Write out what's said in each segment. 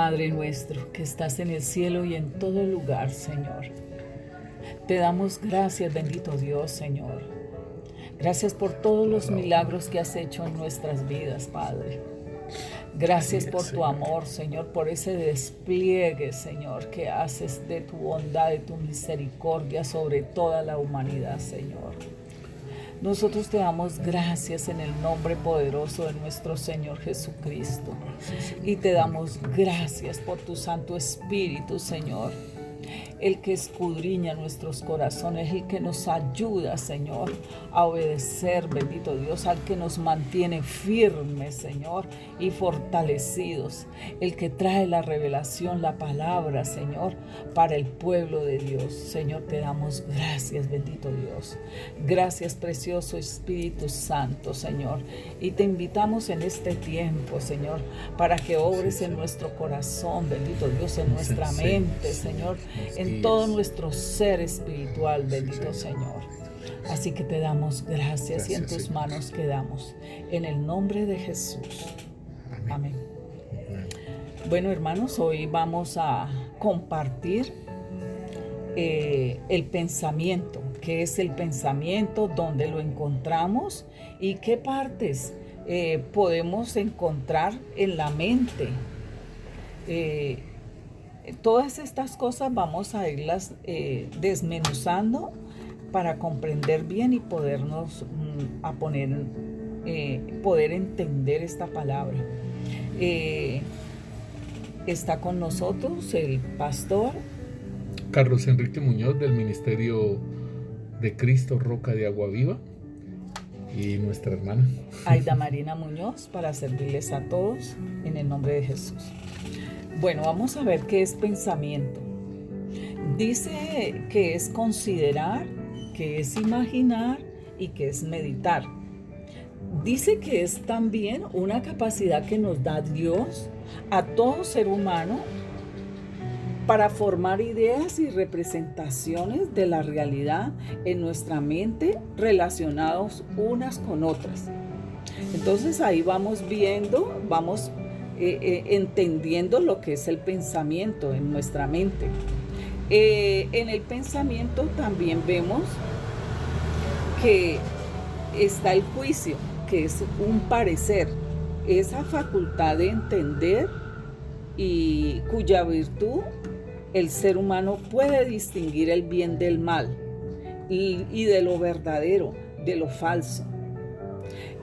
Padre nuestro, que estás en el cielo y en todo lugar, Señor. Te damos gracias, bendito Dios, Señor. Gracias por todos los milagros que has hecho en nuestras vidas, Padre. Gracias por tu amor, Señor, por ese despliegue, Señor, que haces de tu bondad, de tu misericordia sobre toda la humanidad, Señor. Nosotros te damos gracias en el nombre poderoso de nuestro Señor Jesucristo. Y te damos gracias por tu Santo Espíritu, Señor. El que escudriña nuestros corazones, el que nos ayuda, Señor, a obedecer, bendito Dios, al que nos mantiene firmes, Señor, y fortalecidos, el que trae la revelación, la palabra, Señor, para el pueblo de Dios. Señor, te damos gracias, bendito Dios. Gracias, precioso Espíritu Santo, Señor, y te invitamos en este tiempo, Señor, para que obres en nuestro corazón, bendito Dios, en nuestra mente, Señor, en todo nuestro ser espiritual, bendito Señor. Así que te damos gracias y en tus manos quedamos. En el nombre de Jesús. Amén. Bueno, hermanos, hoy vamos a compartir el pensamiento. ¿Qué es el pensamiento? ¿Dónde lo encontramos? ¿Y qué partes podemos encontrar en la mente? Todas estas cosas vamos a irlas desmenuzando para comprender bien y podernos poder entender esta palabra. Está con nosotros el pastor Carlos Enrique Muñoz, del Ministerio de Cristo Roca de Agua Viva, y nuestra hermana Aida Marina Muñoz, para servirles a todos en el nombre de Jesús. Bueno, vamos a ver qué es pensamiento. Dice que es considerar, que es imaginar y que es meditar. Dice que es también una capacidad que nos da Dios a todo ser humano para formar ideas y representaciones de la realidad en nuestra mente relacionados unas con otras. Entonces ahí vamos viendo, vamos entendiendo lo que es el pensamiento en nuestra mente. En el pensamiento también vemos que está el juicio, que es un parecer, esa facultad de entender y cuya virtud el ser humano puede distinguir el bien del mal y de lo verdadero, de lo falso.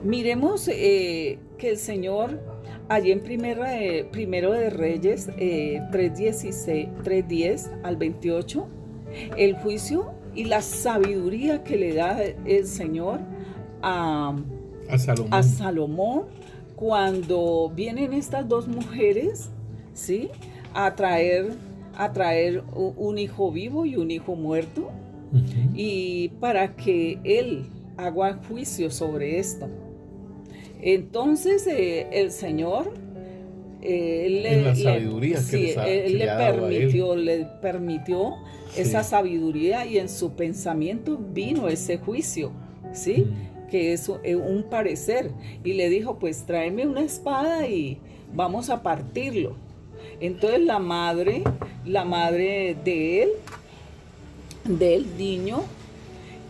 Miremos que el Señor, allí en Primero de Reyes 3:10 al 28, el juicio y la sabiduría que le da el Señor a Salomón cuando vienen estas dos mujeres, ¿sí?, a traer un hijo vivo y un hijo muerto, y para que él haga juicio sobre esto. Entonces el Señor le permitió esa sabiduría, y en su pensamiento vino ese juicio, ¿sí? Que es un parecer, y le dijo, pues tráeme una espada y vamos a partirlo. Entonces la madre del niño,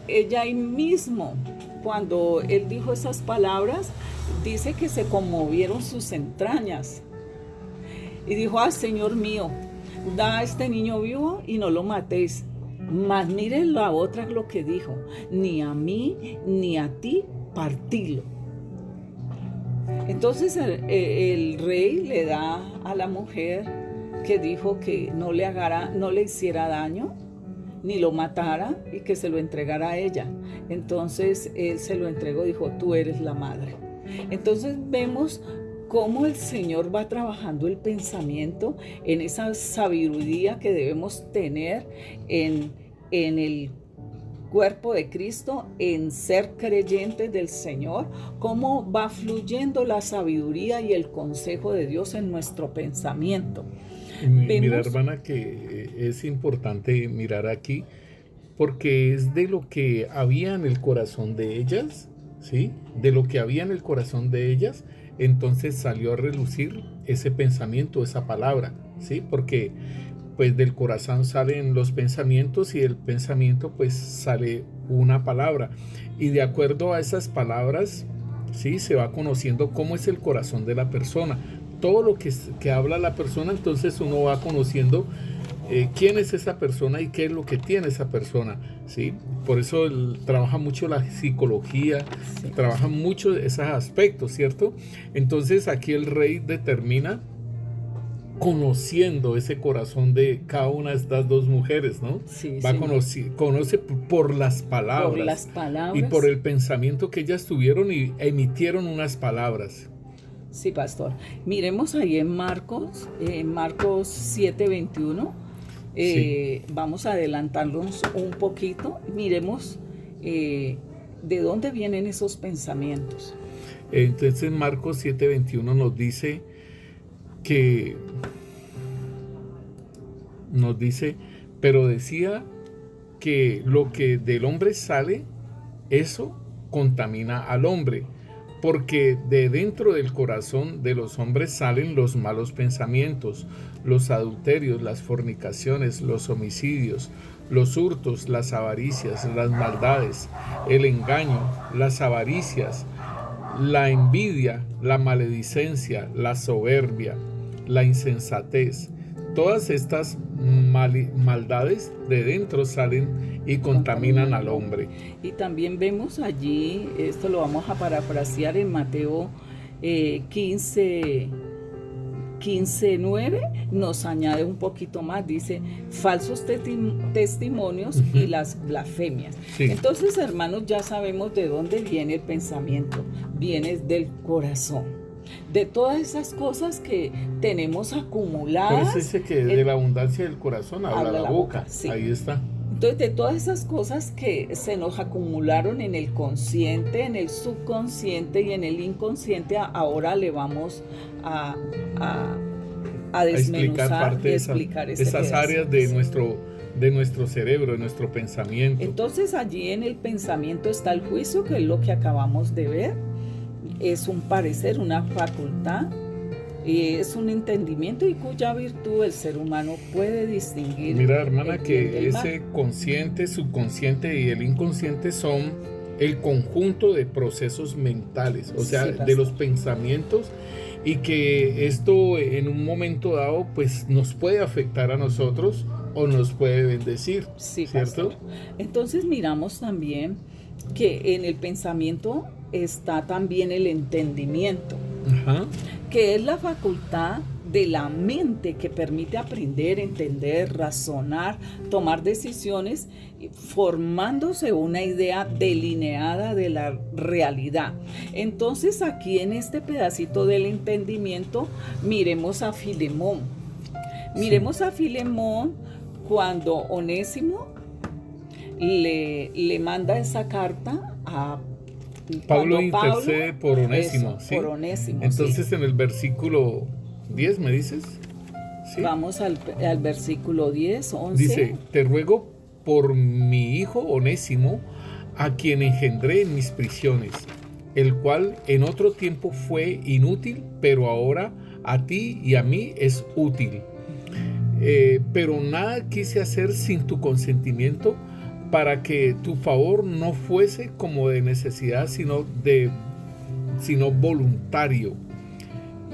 ella ahí mismo, cuando él dijo esas palabras, dice que se conmovieron sus entrañas y dijo, Señor mío, da a este niño vivo y no lo matéis. Mas miren la otra lo que dijo, ni a mí ni a ti partilo. Entonces el rey le da a la mujer que dijo que no le hiciera daño, ni lo matara, y que se lo entregara a ella. Entonces él se lo entregó, dijo, tú eres la madre. Entonces vemos cómo el Señor va trabajando el pensamiento en esa sabiduría que debemos tener en el cuerpo de Cristo, en ser creyentes del Señor, cómo va fluyendo la sabiduría y el consejo de Dios en nuestro pensamiento. Mira, hermana, que es importante mirar aquí, porque es de lo que había en el corazón de ellas, ¿sí? De lo que había en el corazón de ellas, entonces salió a relucir ese pensamiento, esa palabra, ¿sí? Porque pues del corazón salen los pensamientos y del pensamiento pues sale una palabra. Y de acuerdo a esas palabras, ¿sí? Se va conociendo cómo es el corazón de la persona. Todo lo que habla la persona, entonces uno va conociendo quién es esa persona y qué es lo que tiene esa persona, ¿sí? Por eso trabaja mucho la psicología, Sí. trabaja mucho esos aspectos, ¿cierto? Entonces aquí el rey determina conociendo ese corazón de cada una de estas dos mujeres, ¿no? Sí, Va a Señor. conoce por las palabras, Por las y palabras. por el pensamiento que ellas tuvieron y emitieron unas palabras. Sí, pastor. Miremos ahí en Marcos 7:21. Sí. Vamos a adelantarnos un poquito. Miremos de dónde vienen esos pensamientos. Entonces Marcos 7:21 nos dice, pero decía que lo que del hombre sale, eso contamina al hombre, porque de dentro del corazón de los hombres salen los malos pensamientos, los adulterios, las fornicaciones, los homicidios, los hurtos, las avaricias, las maldades, el engaño, las avaricias, la envidia, la maledicencia, la soberbia, la insensatez. Todas estas maldades de dentro salen y contaminan al hombre. Y también vemos allí, esto lo vamos a parafrasear en Mateo 15:9, nos añade un poquito más, dice falsos testimonios y las blasfemias. Sí. Entonces, hermanos, ya sabemos de dónde viene el pensamiento, viene del corazón, de todas esas cosas que tenemos acumuladas. Por eso dice que de la abundancia del corazón habla la boca. Sí. Ahí está. Entonces, de todas esas cosas que se nos acumularon en el consciente, en el subconsciente y en el inconsciente, ahora le vamos a explicar desmenuzar parte y de explicar esas áreas de nuestro cerebro, de nuestro pensamiento. Entonces, allí en el pensamiento está el juicio, que es lo que acabamos de ver. Es un parecer, una facultad, es un entendimiento y cuya virtud el ser humano puede distinguir. Mira, hermana, el bien que del mal. ese consciente, subconsciente y el inconsciente son el conjunto de procesos mentales, o sea, Sí, de los pastor. pensamientos, y que esto en un momento dado pues nos puede afectar a nosotros o nos puede bendecir, Sí, ¿cierto? pastor. Entonces miramos también que en el pensamiento está también el entendimiento, Ajá. que es la facultad de la mente que permite aprender, entender, razonar, tomar decisiones, formándose una idea delineada de la realidad. Entonces, aquí en este pedacito del entendimiento, miremos a Filemón. Miremos a Filemón cuando Onésimo le manda esa carta a Pablo cuando intercede por Onésimo, eso, ¿sí? por Onésimo, Entonces sí. en el versículo 10, ¿me dices? ¿Sí? Vamos al versículo 10, 11. Dice, te ruego por mi hijo Onésimo, a quien engendré en mis prisiones, el cual en otro tiempo fue inútil, pero ahora a ti y a mí es útil. Pero nada quise hacer sin tu consentimiento, para que tu favor no fuese como de necesidad, sino voluntario.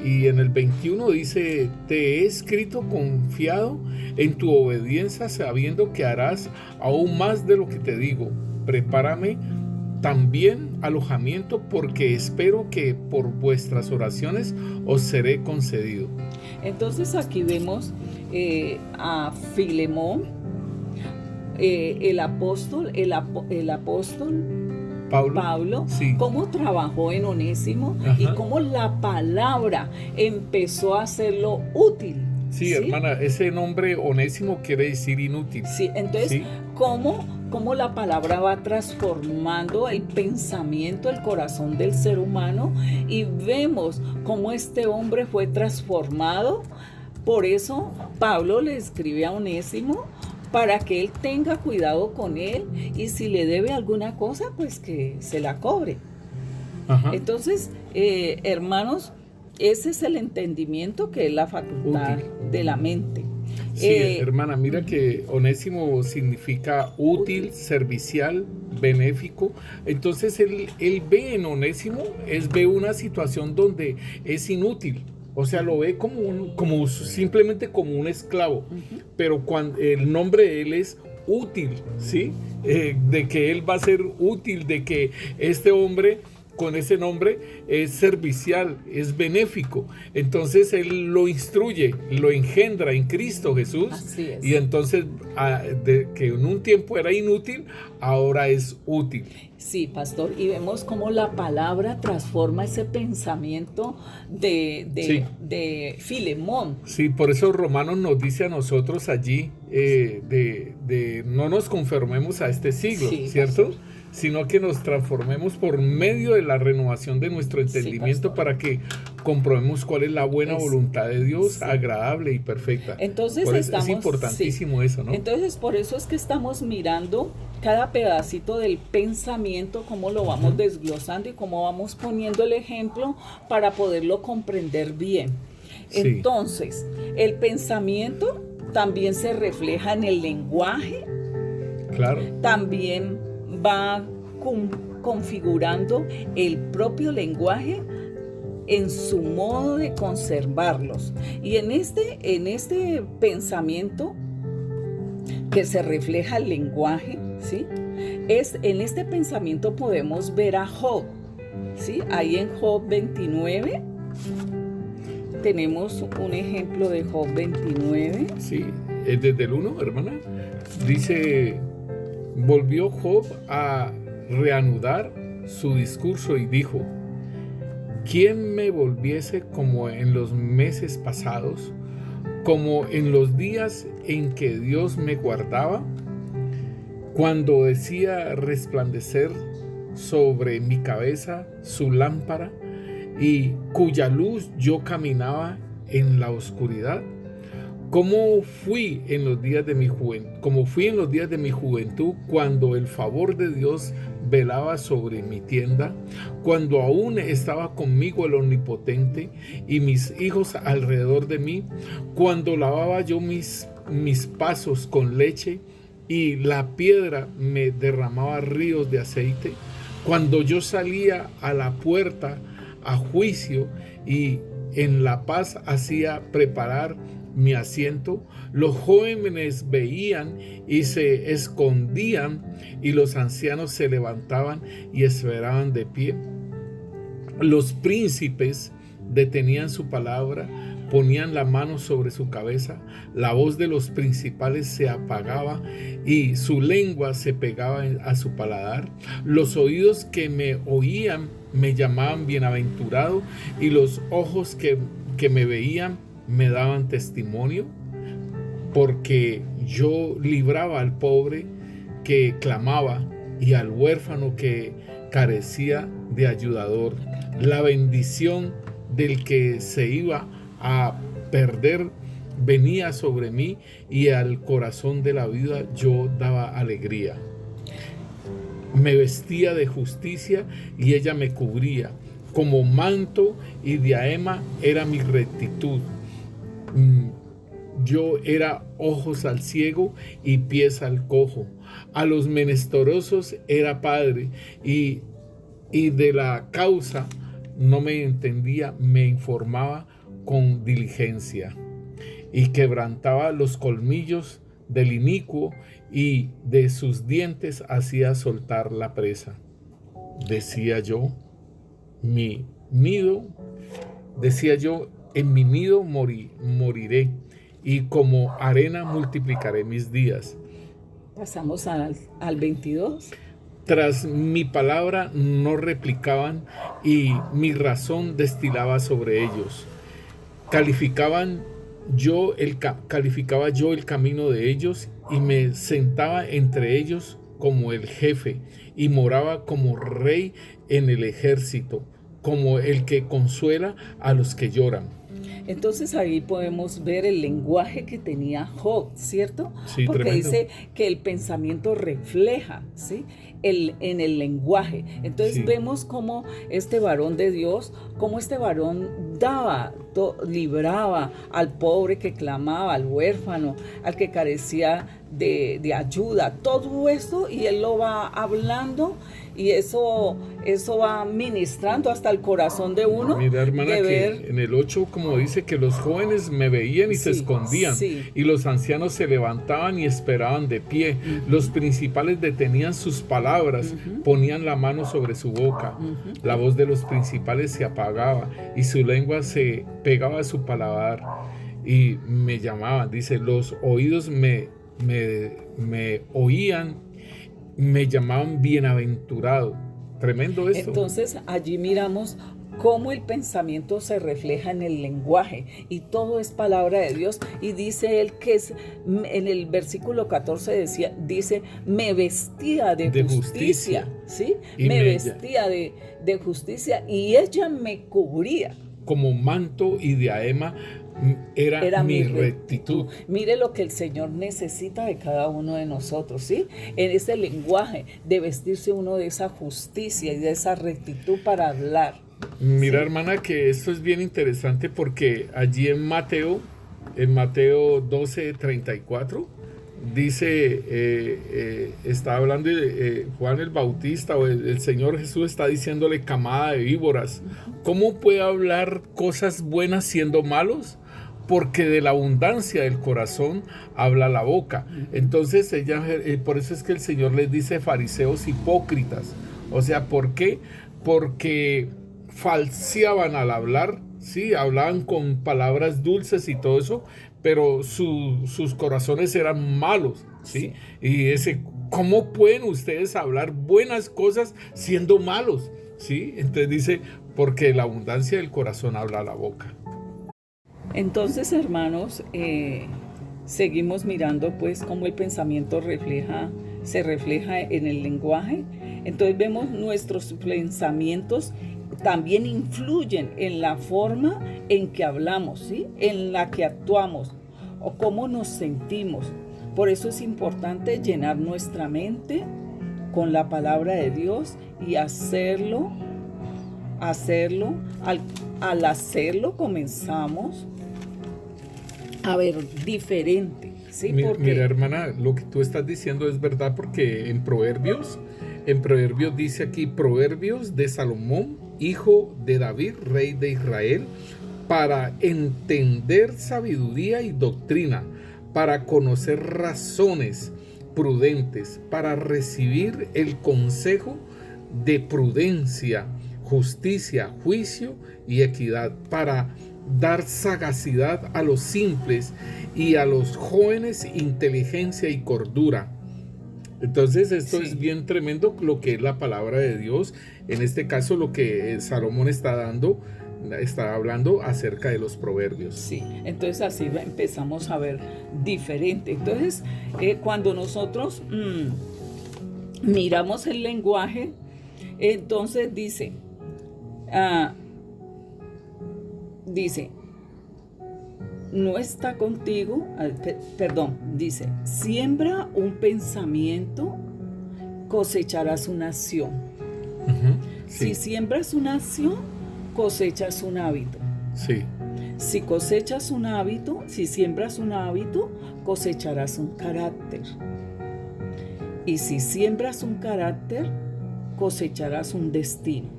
Y en el 21 dice, te he escrito confiado en tu obediencia, sabiendo que harás aún más de lo que te digo. Prepárame también alojamiento, porque espero que por vuestras oraciones os seré concedido. Entonces aquí vemos a Filemón, el apóstol Pablo, sí. cómo trabajó en Onésimo. Ajá. Y cómo la palabra empezó a hacerlo útil. Sí, hermana, ese nombre Onésimo quiere decir inútil. Sí, entonces, ¿sí? ¿Cómo la palabra va transformando el pensamiento, el corazón del ser humano? Y vemos cómo este hombre fue transformado. Por eso Pablo le escribe a Onésimo, para que él tenga cuidado con él, y si le debe alguna cosa, pues que se la cobre. Ajá. Entonces, hermanos, ese es el entendimiento que es la facultad Útil. de la mente. Sí, hermana, mira que onésimo significa útil, servicial, benéfico. Entonces él ve en onésimo, ve una situación donde es inútil. O sea, lo ve como simplemente como un esclavo. Pero cuando el nombre de él es útil, ¿sí? De que él va a ser útil, de que este hombre con ese nombre es servicial, es benéfico. Entonces él lo instruye, lo engendra en Cristo Jesús. Así es. Y entonces de que en un tiempo era inútil, ahora es útil. Sí, pastor, y vemos cómo la palabra transforma ese pensamiento de Filemón. Sí, por eso Romanos nos dice a nosotros allí de no nos conformemos a este siglo, Sí, ¿cierto? pastor. Sino que nos transformemos por medio de la renovación de nuestro entendimiento, pastor. para que comprobemos cuál es la buena voluntad de Dios, Sí. agradable y perfecta. Entonces es importantísimo eso, ¿no? Entonces por eso es que estamos mirando cada pedacito del pensamiento, cómo lo vamos desglosando y cómo vamos poniendo el ejemplo para poderlo comprender bien. Sí. Entonces, el pensamiento también se refleja en el lenguaje, Claro. también va configurando el propio lenguaje en su modo de conservarlos. Y en este pensamiento que se refleja el lenguaje, ¿sí? En este pensamiento podemos ver a Job, ¿sí? Ahí en Job 29 tenemos un ejemplo de Job 29. Sí, desde el 1, hermana, dice: volvió Job a reanudar su discurso y dijo: ¿quién me volviese como en los meses pasados, como en los días en que Dios me guardaba, cuando decía resplandecer sobre mi cabeza su lámpara, y cuya luz yo caminaba en la oscuridad? Como fui en los días de mi juventud, cuando el favor de Dios velaba sobre mi tienda, cuando aún estaba conmigo el Omnipotente y mis hijos alrededor de mí, cuando lavaba yo mis pasos con leche y la piedra me derramaba ríos de aceite, cuando yo salía a la puerta a juicio y en la paz hacía preparar mi asiento, los jóvenes veían y se escondían, y los ancianos se levantaban y esperaban de pie. Los príncipes detenían su palabra, ponían la mano sobre su cabeza, la voz de los principales se apagaba y su lengua se pegaba a su paladar. Los oídos que me oían me llamaban bienaventurado, y los ojos que me veían me daban testimonio, porque yo libraba al pobre que clamaba y al huérfano que carecía de ayudador. La bendición del que se iba a perder venía sobre mí, y al corazón de la viuda yo daba alegría. Me vestía de justicia y ella me cubría. Como manto y diadema era mi rectitud. Yo era ojos al ciego y pies al cojo. A los menesterosos era padre, y de la causa no me entendía, me informaba con diligencia, y quebrantaba los colmillos del inicuo, y de sus dientes hacía soltar la presa. Decía yo, en mi nido moriré, y como arena multiplicaré mis días. Pasamos al 22. Tras mi palabra no replicaban, y mi razón destilaba sobre ellos. Calificaba yo el camino de ellos, y me sentaba entre ellos como el jefe, y moraba como rey en el ejército, como el que consuela a los que lloran. Entonces ahí podemos ver el lenguaje que tenía Job, ¿cierto? Sí, Porque tremendo. dice que el pensamiento refleja, ¿sí? En el lenguaje. Entonces Sí. vemos cómo este varón de Dios, cómo este varón libraba al pobre que clamaba, al huérfano, al que carecía de ayuda, todo esto, y él lo va hablando, y eso va ministrando hasta el corazón de uno. Mira, hermana, de que ver, en el 8, como dice, que los jóvenes me veían y se sí, escondían, sí. y los ancianos se levantaban y esperaban de pie. Los principales detenían sus palabras, ponían la mano sobre su boca. La voz de los principales se apagaba y su lengua se pegaba a su paladar. Y me llamaban, dice, los oídos me oían, me llamaban bienaventurado. Tremendo esto. Entonces allí miramos cómo el pensamiento se refleja en el lenguaje, y todo es palabra de Dios. Y dice él que en el versículo 14 dice, me vestía de justicia, ¿sí? Y Me vestía de justicia, y ella me cubría. Como manto y diadema era mi rectitud. Mire lo que el Señor necesita de cada uno de nosotros, ¿sí? En ese lenguaje de vestirse uno de esa justicia y de esa rectitud para hablar. Mira, ¿sí? hermana, que esto es bien interesante, porque allí en Mateo 12:34, dice, está hablando de Juan el Bautista, o el Señor Jesús está diciéndole, camada de víboras, ¿cómo puede hablar cosas buenas siendo malos? Porque de la abundancia del corazón habla la boca. Entonces por eso es que el Señor les dice fariseos hipócritas. O sea, ¿por qué? Porque falseaban al hablar, sí, hablaban con palabras dulces y todo eso, pero sus corazones eran malos, ¿sí? Y ¿cómo pueden ustedes hablar buenas cosas siendo malos? ¿Sí? Entonces dice, porque de la abundancia del corazón habla la boca. Entonces, hermanos, seguimos mirando pues cómo el pensamiento se refleja en el lenguaje. Entonces vemos nuestros pensamientos también influyen en la forma en que hablamos, ¿sí? En la que actuamos o cómo nos sentimos. Por eso es importante llenar nuestra mente con la palabra de Dios y hacerlo. Al hacerlo comenzamos a ver diferente, ¿sí? Mira, hermana, lo que tú estás diciendo es verdad, porque en Proverbios dice aquí, Proverbios de Salomón, hijo de David, rey de Israel, para entender sabiduría y doctrina, para conocer razones prudentes, para recibir el consejo de prudencia, justicia, juicio y equidad, para dar sagacidad a los simples y a los jóvenes inteligencia y cordura. Entonces esto es bien tremendo, lo que es la palabra de Dios. En este caso, lo que Salomón está hablando acerca de los proverbios. Sí, entonces así empezamos a ver diferente. Entonces, cuando nosotros miramos el lenguaje, entonces dice, no está contigo, dice, siembra un pensamiento, cosecharás una acción. Sí. Si siembras una acción, cosechas un hábito. Sí. Si siembras un hábito, cosecharás un carácter. Y si siembras un carácter, cosecharás un destino.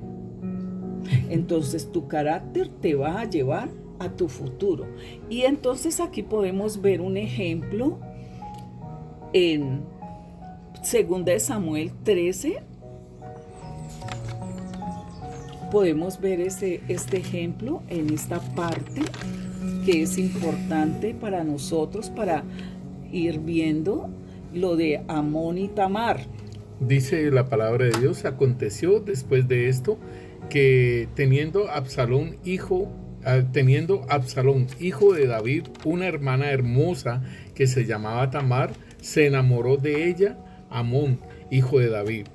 Entonces tu carácter te va a llevar a tu futuro. Y entonces aquí podemos ver un ejemplo en 2 Samuel 13. Podemos ver este ejemplo en esta parte que es importante para nosotros, para ir viendo lo de Amón y Tamar. Dice la palabra de Dios, aconteció después de esto que teniendo Absalón, hijo de David, una hermana hermosa que se llamaba Tamar, se enamoró de ella Amón, hijo de David.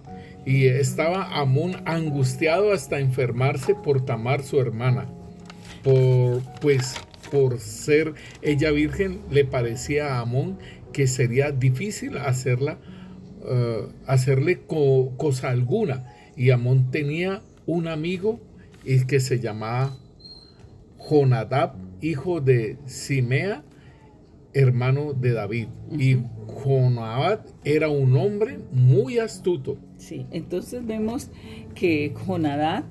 Y estaba Amón angustiado hasta enfermarse por Tamar, su hermana. por ser ella virgen, le parecía a Amón que sería difícil hacerle cosa alguna. Y Amón tenía un amigo que se llamaba Jonadab, hijo de Simea, hermano de David. Y Jonadab era un hombre muy astuto. Sí, entonces vemos que Jonadab,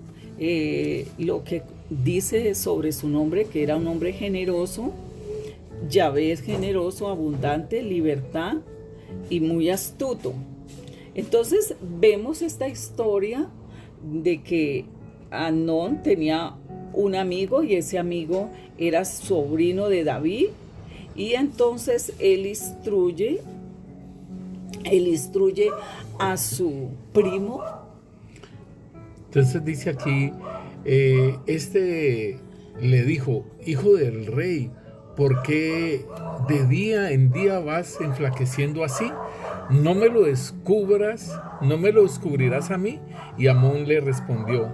lo que dice sobre su nombre, que era un hombre generoso. Yahvé es generoso, abundante, libertad y muy astuto. Entonces vemos esta historia de que Amnón tenía un amigo y ese amigo era sobrino de David, y entonces él instruye a su primo. Entonces dice aquí, le dijo: hijo del rey, ¿por qué de día en día vas enflaqueciendo así? No me lo descubrirás a mí. Y Amón le respondió: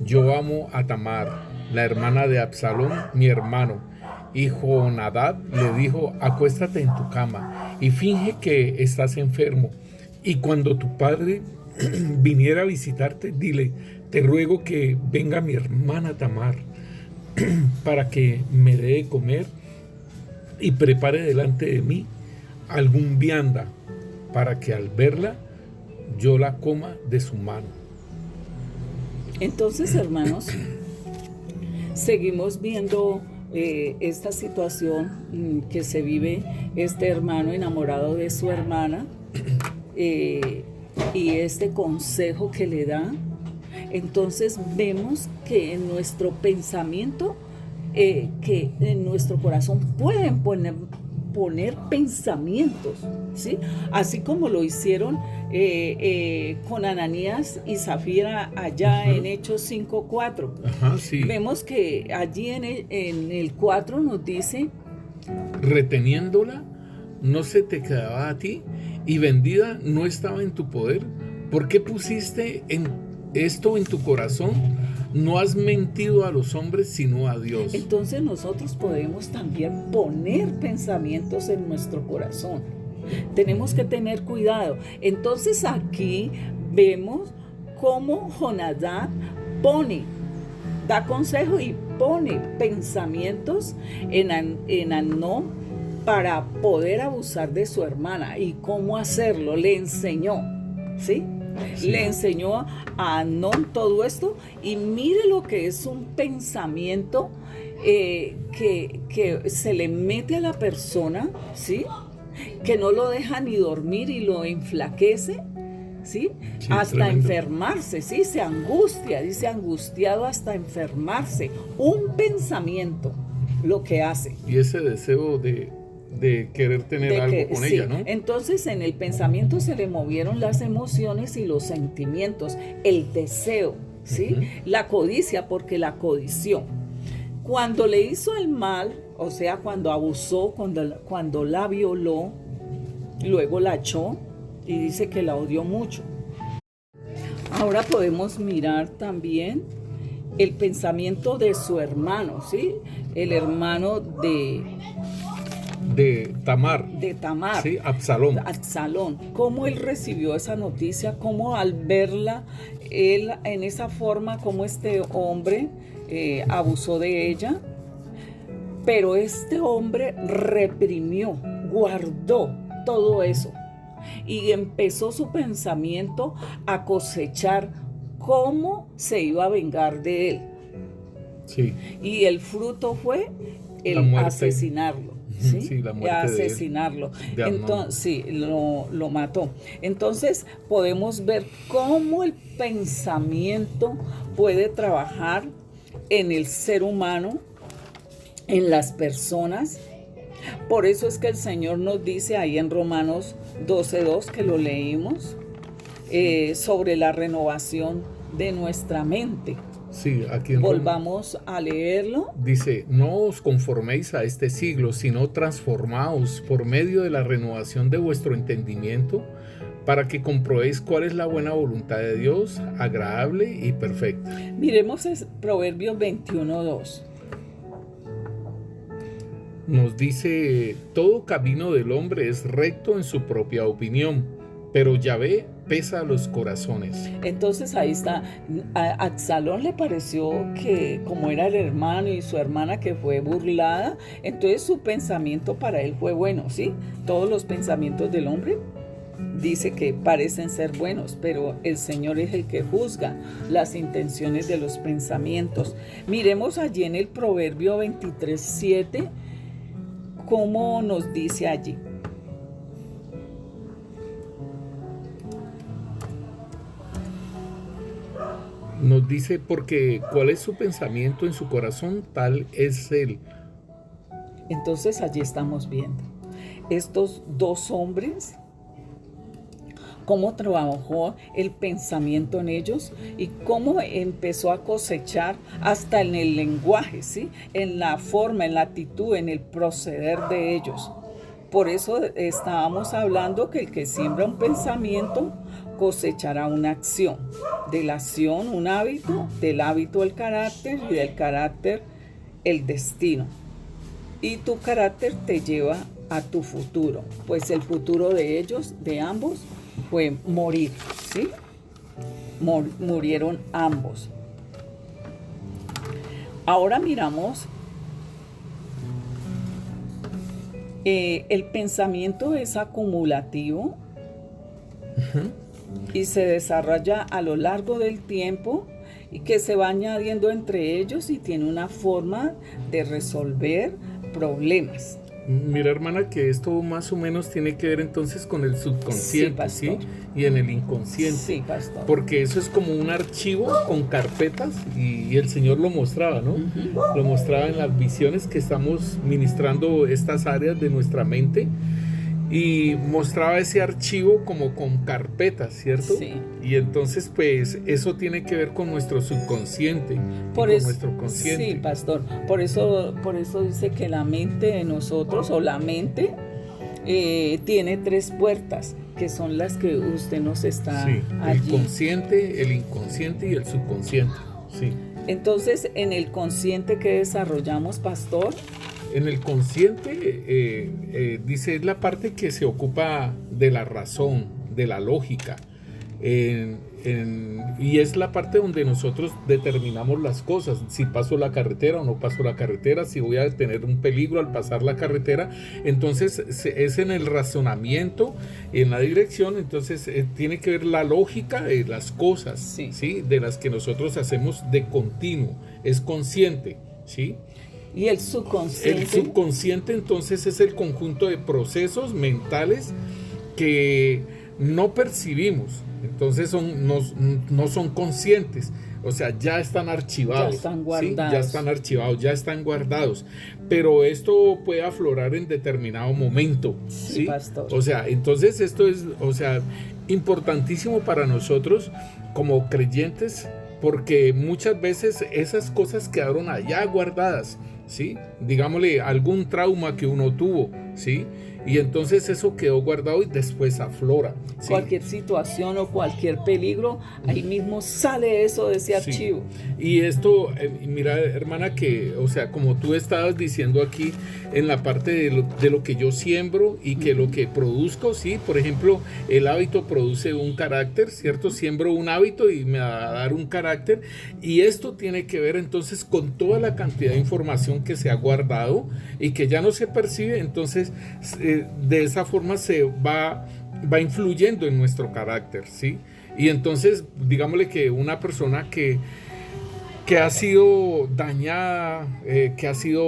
yo amo a Tamar, la hermana de Absalón, mi hermano. Y Jonadab le dijo: acuéstate en tu cama y finge que estás enfermo. Y cuando tu padre viniera a visitarte, dile: te ruego que venga mi hermana Tamar para que me dé de comer y prepare delante de mí algún vianda, para que al verla yo la coma de su mano. Entonces, hermanos, seguimos viendo esta situación que se vive este hermano enamorado de su hermana, y este consejo que le da. Entonces vemos que en nuestro pensamiento, que en nuestro corazón pueden poner pensamientos, ¿sí? Así como lo hicieron con Ananías y Zafira allá en Hechos 5:4. Sí. Vemos que allí en el 4 nos dice: reteniéndola no se te quedaba a ti, y vendida no estaba en tu poder. ¿Por qué pusiste esto en tu corazón? No has mentido a los hombres, sino a Dios. Entonces nosotros podemos también poner pensamientos en nuestro corazón. Tenemos que tener cuidado. Entonces aquí vemos cómo Jonadab da consejo y pone pensamientos en Amnón para poder abusar de su hermana. ¿Y cómo hacerlo? Le enseñó, ¿sí? Sí. Le enseñó a Amnón todo esto, y mire lo que es un pensamiento que se le mete a la persona, ¿sí? Que no lo deja ni dormir y lo enflaquece, ¿sí? Hasta tremendo. Enfermarse, ¿sí? Se angustia, dice angustiado hasta enfermarse. Un pensamiento lo que hace. Y ese deseo de querer tener algo con ella, ¿no? Entonces en el pensamiento se le movieron las emociones y los sentimientos, el deseo, ¿sí? La codicia, porque la codició. Cuando le hizo el mal, o sea, cuando abusó, cuando la violó, luego la echó, y dice que la odió mucho. Ahora podemos mirar también el pensamiento de su hermano, ¿sí? El hermano de Tamar. Sí, Absalón. Cómo él recibió esa noticia, cómo al verla, él en esa forma, cómo este hombre abusó de ella. Pero este hombre reprimió, guardó todo eso. Y empezó su pensamiento a cosechar cómo se iba a vengar de él. Sí. Y el fruto fue el asesinarlo. ¿Sí? Sí, la muerte asesinarlo. de Entonces, sí, lo mató. Entonces podemos ver cómo el pensamiento puede trabajar en el ser humano, en las personas. Por eso es que el Señor nos dice ahí en Romanos 12:2, que lo leímos, sobre la renovación de nuestra mente. Sí, aquí volvamos a leerlo. Dice: no os conforméis a este siglo, sino transformaos por medio de la renovación de vuestro entendimiento, para que comprobéis cuál es la buena voluntad de Dios, agradable y perfecta. Miremos Proverbios 21:2. nos dice, todo camino del hombre es recto en su propia opinión, pero Yahvé pesa los corazones. Entonces ahí está, a Absalón le pareció que como era el hermano y su hermana que fue burlada, entonces su pensamiento para él fue bueno, ¿sí? Todos los pensamientos del hombre dice que parecen ser buenos, pero el Señor es el que juzga las intenciones de los pensamientos. Miremos allí en el Proverbio 23:7, cómo nos dice allí. Nos dice, porque cuál es su pensamiento en su corazón, tal es él. Entonces allí estamos viendo estos dos hombres, cómo trabajó el pensamiento en ellos y cómo empezó a cosechar hasta en el lenguaje, ¿sí? En la forma, en la actitud, en el proceder de ellos. Por eso estábamos hablando que el que siembra un pensamiento cosechará una acción. De la acción un hábito, del hábito el carácter y del carácter el destino. Y tu carácter te lleva a tu futuro, pues el futuro de ellos, de ambos, fue morir, ¿sí? Murieron ambos. Ahora miramos, el pensamiento es acumulativo y se desarrolla a lo largo del tiempo y que se va añadiendo entre ellos y tiene una forma de resolver problemas. Mira, hermana, que esto más o menos tiene que ver entonces con el subconsciente, ¿sí? Y en el inconsciente. Sí, pastor. Porque eso es como un archivo con carpetas y el Señor lo mostraba, ¿no? Lo mostraba en las visiones que estamos ministrando estas áreas de nuestra mente. Y mostraba ese archivo como con carpetas, ¿cierto? Sí. Y entonces, pues, eso tiene que ver con nuestro subconsciente Por y eso, con nuestro consciente. Sí, pastor. Por eso dice que la mente de nosotros, o la mente, tiene 3 puertas, que son las que usted nos está allí. El consciente, el inconsciente y el subconsciente, sí. Entonces, en el consciente que desarrollamos, pastor. En el consciente, dice, es la parte que se ocupa de la razón, de la lógica, y es la parte donde nosotros determinamos las cosas, si paso la carretera o no paso la carretera, si voy a tener un peligro al pasar la carretera. Entonces es en el razonamiento, en la dirección. Entonces tiene que ver la lógica de las cosas, ¿sí? De las que nosotros hacemos de continuo, es consciente, ¿sí? ¿Y el subconsciente? El subconsciente entonces es el conjunto de procesos mentales que no percibimos, entonces no son conscientes, o sea, ya están archivados, ya están guardados, ¿sí? Ya están archivados, ya están guardados, pero esto puede aflorar en determinado momento, ¿sí? Pastor. O sea, entonces esto es, o sea, importantísimo para nosotros como creyentes, porque muchas veces esas cosas quedaron allá guardadas, ¿sí? Digámosle, algún trauma que uno tuvo, ¿sí? Y entonces eso quedó guardado y después aflora, ¿sí? Cualquier situación o cualquier peligro, ahí mismo sale eso de ese archivo. Y esto, mira, hermana, que, o sea, como tú estabas diciendo aquí, en la parte de lo que yo siembro y que lo que produzco, ¿sí? Por ejemplo, el hábito produce un carácter, ¿cierto? Siembro un hábito y me va a dar un carácter, y esto tiene que ver entonces con toda la cantidad de información que se ha guardado y que ya no se percibe. Entonces de esa forma se va influyendo en nuestro carácter, ¿sí? Y entonces, digámosle que una persona que ha sido dañada, que ha sido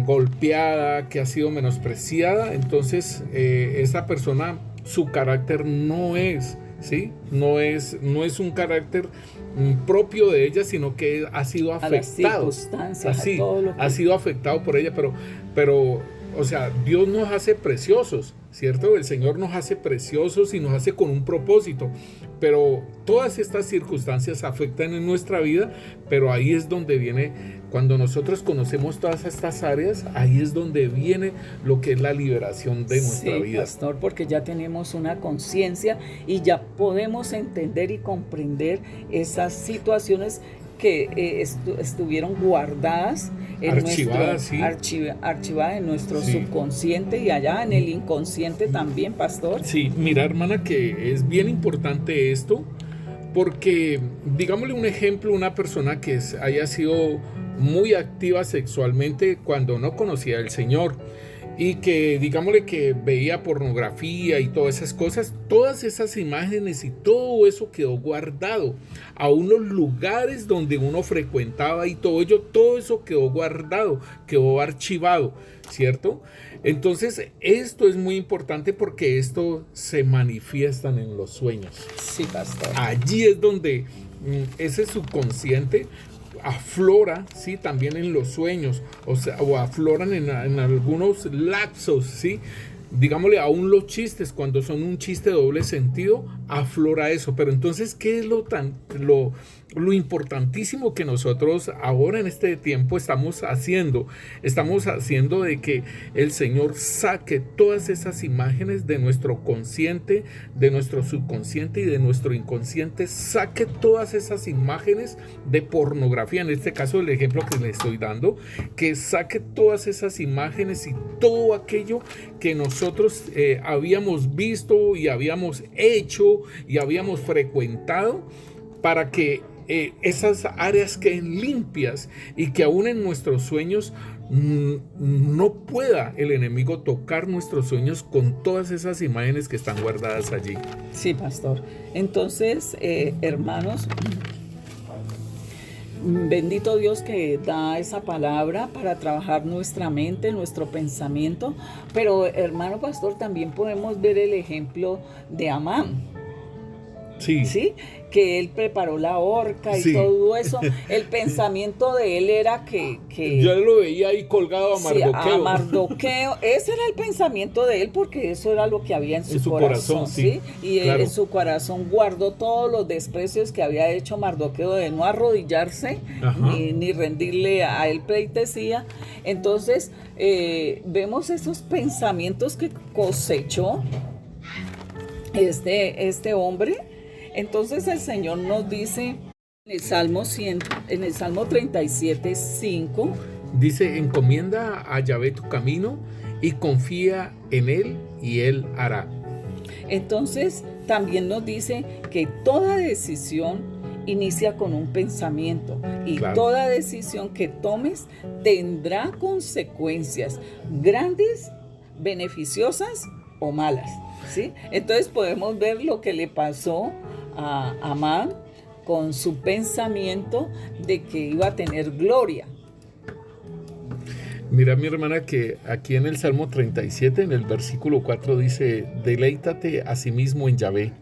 golpeada, que ha sido menospreciada, entonces esa persona, su carácter no es, ¿sí? No es un carácter propio de ella, sino que ha sido afectado. Así, ha sido afectado por ella, pero o sea, Dios nos hace preciosos, ¿cierto? El Señor nos hace preciosos y nos hace con un propósito, pero todas estas circunstancias afectan en nuestra vida, pero ahí es donde viene, cuando nosotros conocemos todas estas áreas, ahí es donde viene lo que es la liberación de nuestra vida. Pastor, porque ya tenemos una conciencia y ya podemos entender y comprender esas situaciones que estuvieron guardadas Archivadas, sí. Archivadas en nuestro Sí. subconsciente y allá en el inconsciente también, pastor. Sí, mira, hermana, que es bien importante esto, porque, digámosle un ejemplo, una persona que haya sido muy activa sexualmente cuando no conocía al Señor y que, digámosle que veía pornografía y todas esas imágenes y todo eso quedó guardado, aún los lugares donde uno frecuentaba y todo eso quedó guardado, quedó archivado, ¿cierto? Entonces, esto es muy importante porque esto se manifiestan en los sueños. Sí, pastor. Allí es donde ese subconsciente aflora, ¿sí? También en los sueños, o afloran en algunos lapsos, ¿sí? Digámosle, aún los chistes, cuando son un chiste de doble sentido, aflora eso. Pero entonces, ¿qué es lo importantísimo que nosotros ahora en este tiempo estamos haciendo? Estamos haciendo de que el Señor saque todas esas imágenes de nuestro consciente, de nuestro subconsciente y de nuestro inconsciente, saque todas esas imágenes de pornografía, en este caso el ejemplo que le estoy dando, que saque todas esas imágenes y todo aquello que nosotros habíamos visto y habíamos hecho y habíamos frecuentado, para que esas áreas queden limpias y que aún en nuestros sueños no pueda el enemigo tocar nuestros sueños con todas esas imágenes que están guardadas allí. Sí, pastor. Entonces, hermanos, bendito Dios que da esa palabra para trabajar nuestra mente, nuestro pensamiento. Pero, hermano pastor, también podemos ver el ejemplo de Amán. Sí. ¿Sí? Que él preparó la horca y Sí. todo eso. El pensamiento de él era que Yo lo veía ahí colgado a Mardoqueo. Sí, a Mardoqueo. Ese era el pensamiento de él, porque eso era lo que había en su corazón, ¿sí? Y él, claro, en su corazón guardó todos los desprecios que había hecho Mardoqueo de no arrodillarse ni rendirle a él pleitesía. Entonces, vemos esos pensamientos que cosechó este hombre. Entonces el Señor nos dice en el Salmo 37:5, dice: encomienda a Yahvé tu camino y confía en él y él hará. Entonces también nos dice que toda decisión inicia con un pensamiento y claro, toda decisión que tomes tendrá consecuencias grandes, beneficiosas o malas, ¿sí? Entonces podemos ver lo que le pasó a Amán con su pensamiento de que iba a tener gloria. Mira, mi hermana, que aquí en el Salmo 37, en el versículo 4 dice: deleítate a sí mismo en Yahvé,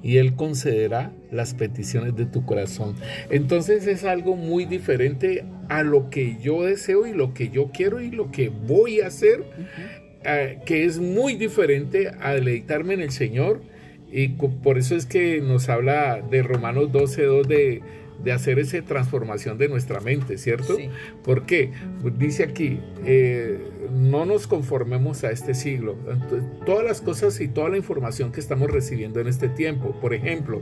y él concederá las peticiones de tu corazón. Entonces es algo muy diferente a lo que yo deseo y lo que yo quiero y lo que voy a hacer, que es muy diferente a deleitarme en el Señor. Y por eso es que nos habla de Romanos 12:2 de hacer esa transformación de nuestra mente, ¿cierto? Sí. ¿Por qué? Pues dice aquí, no nos conformemos a este siglo. Entonces, todas las cosas y toda la información que estamos recibiendo en este tiempo, por ejemplo,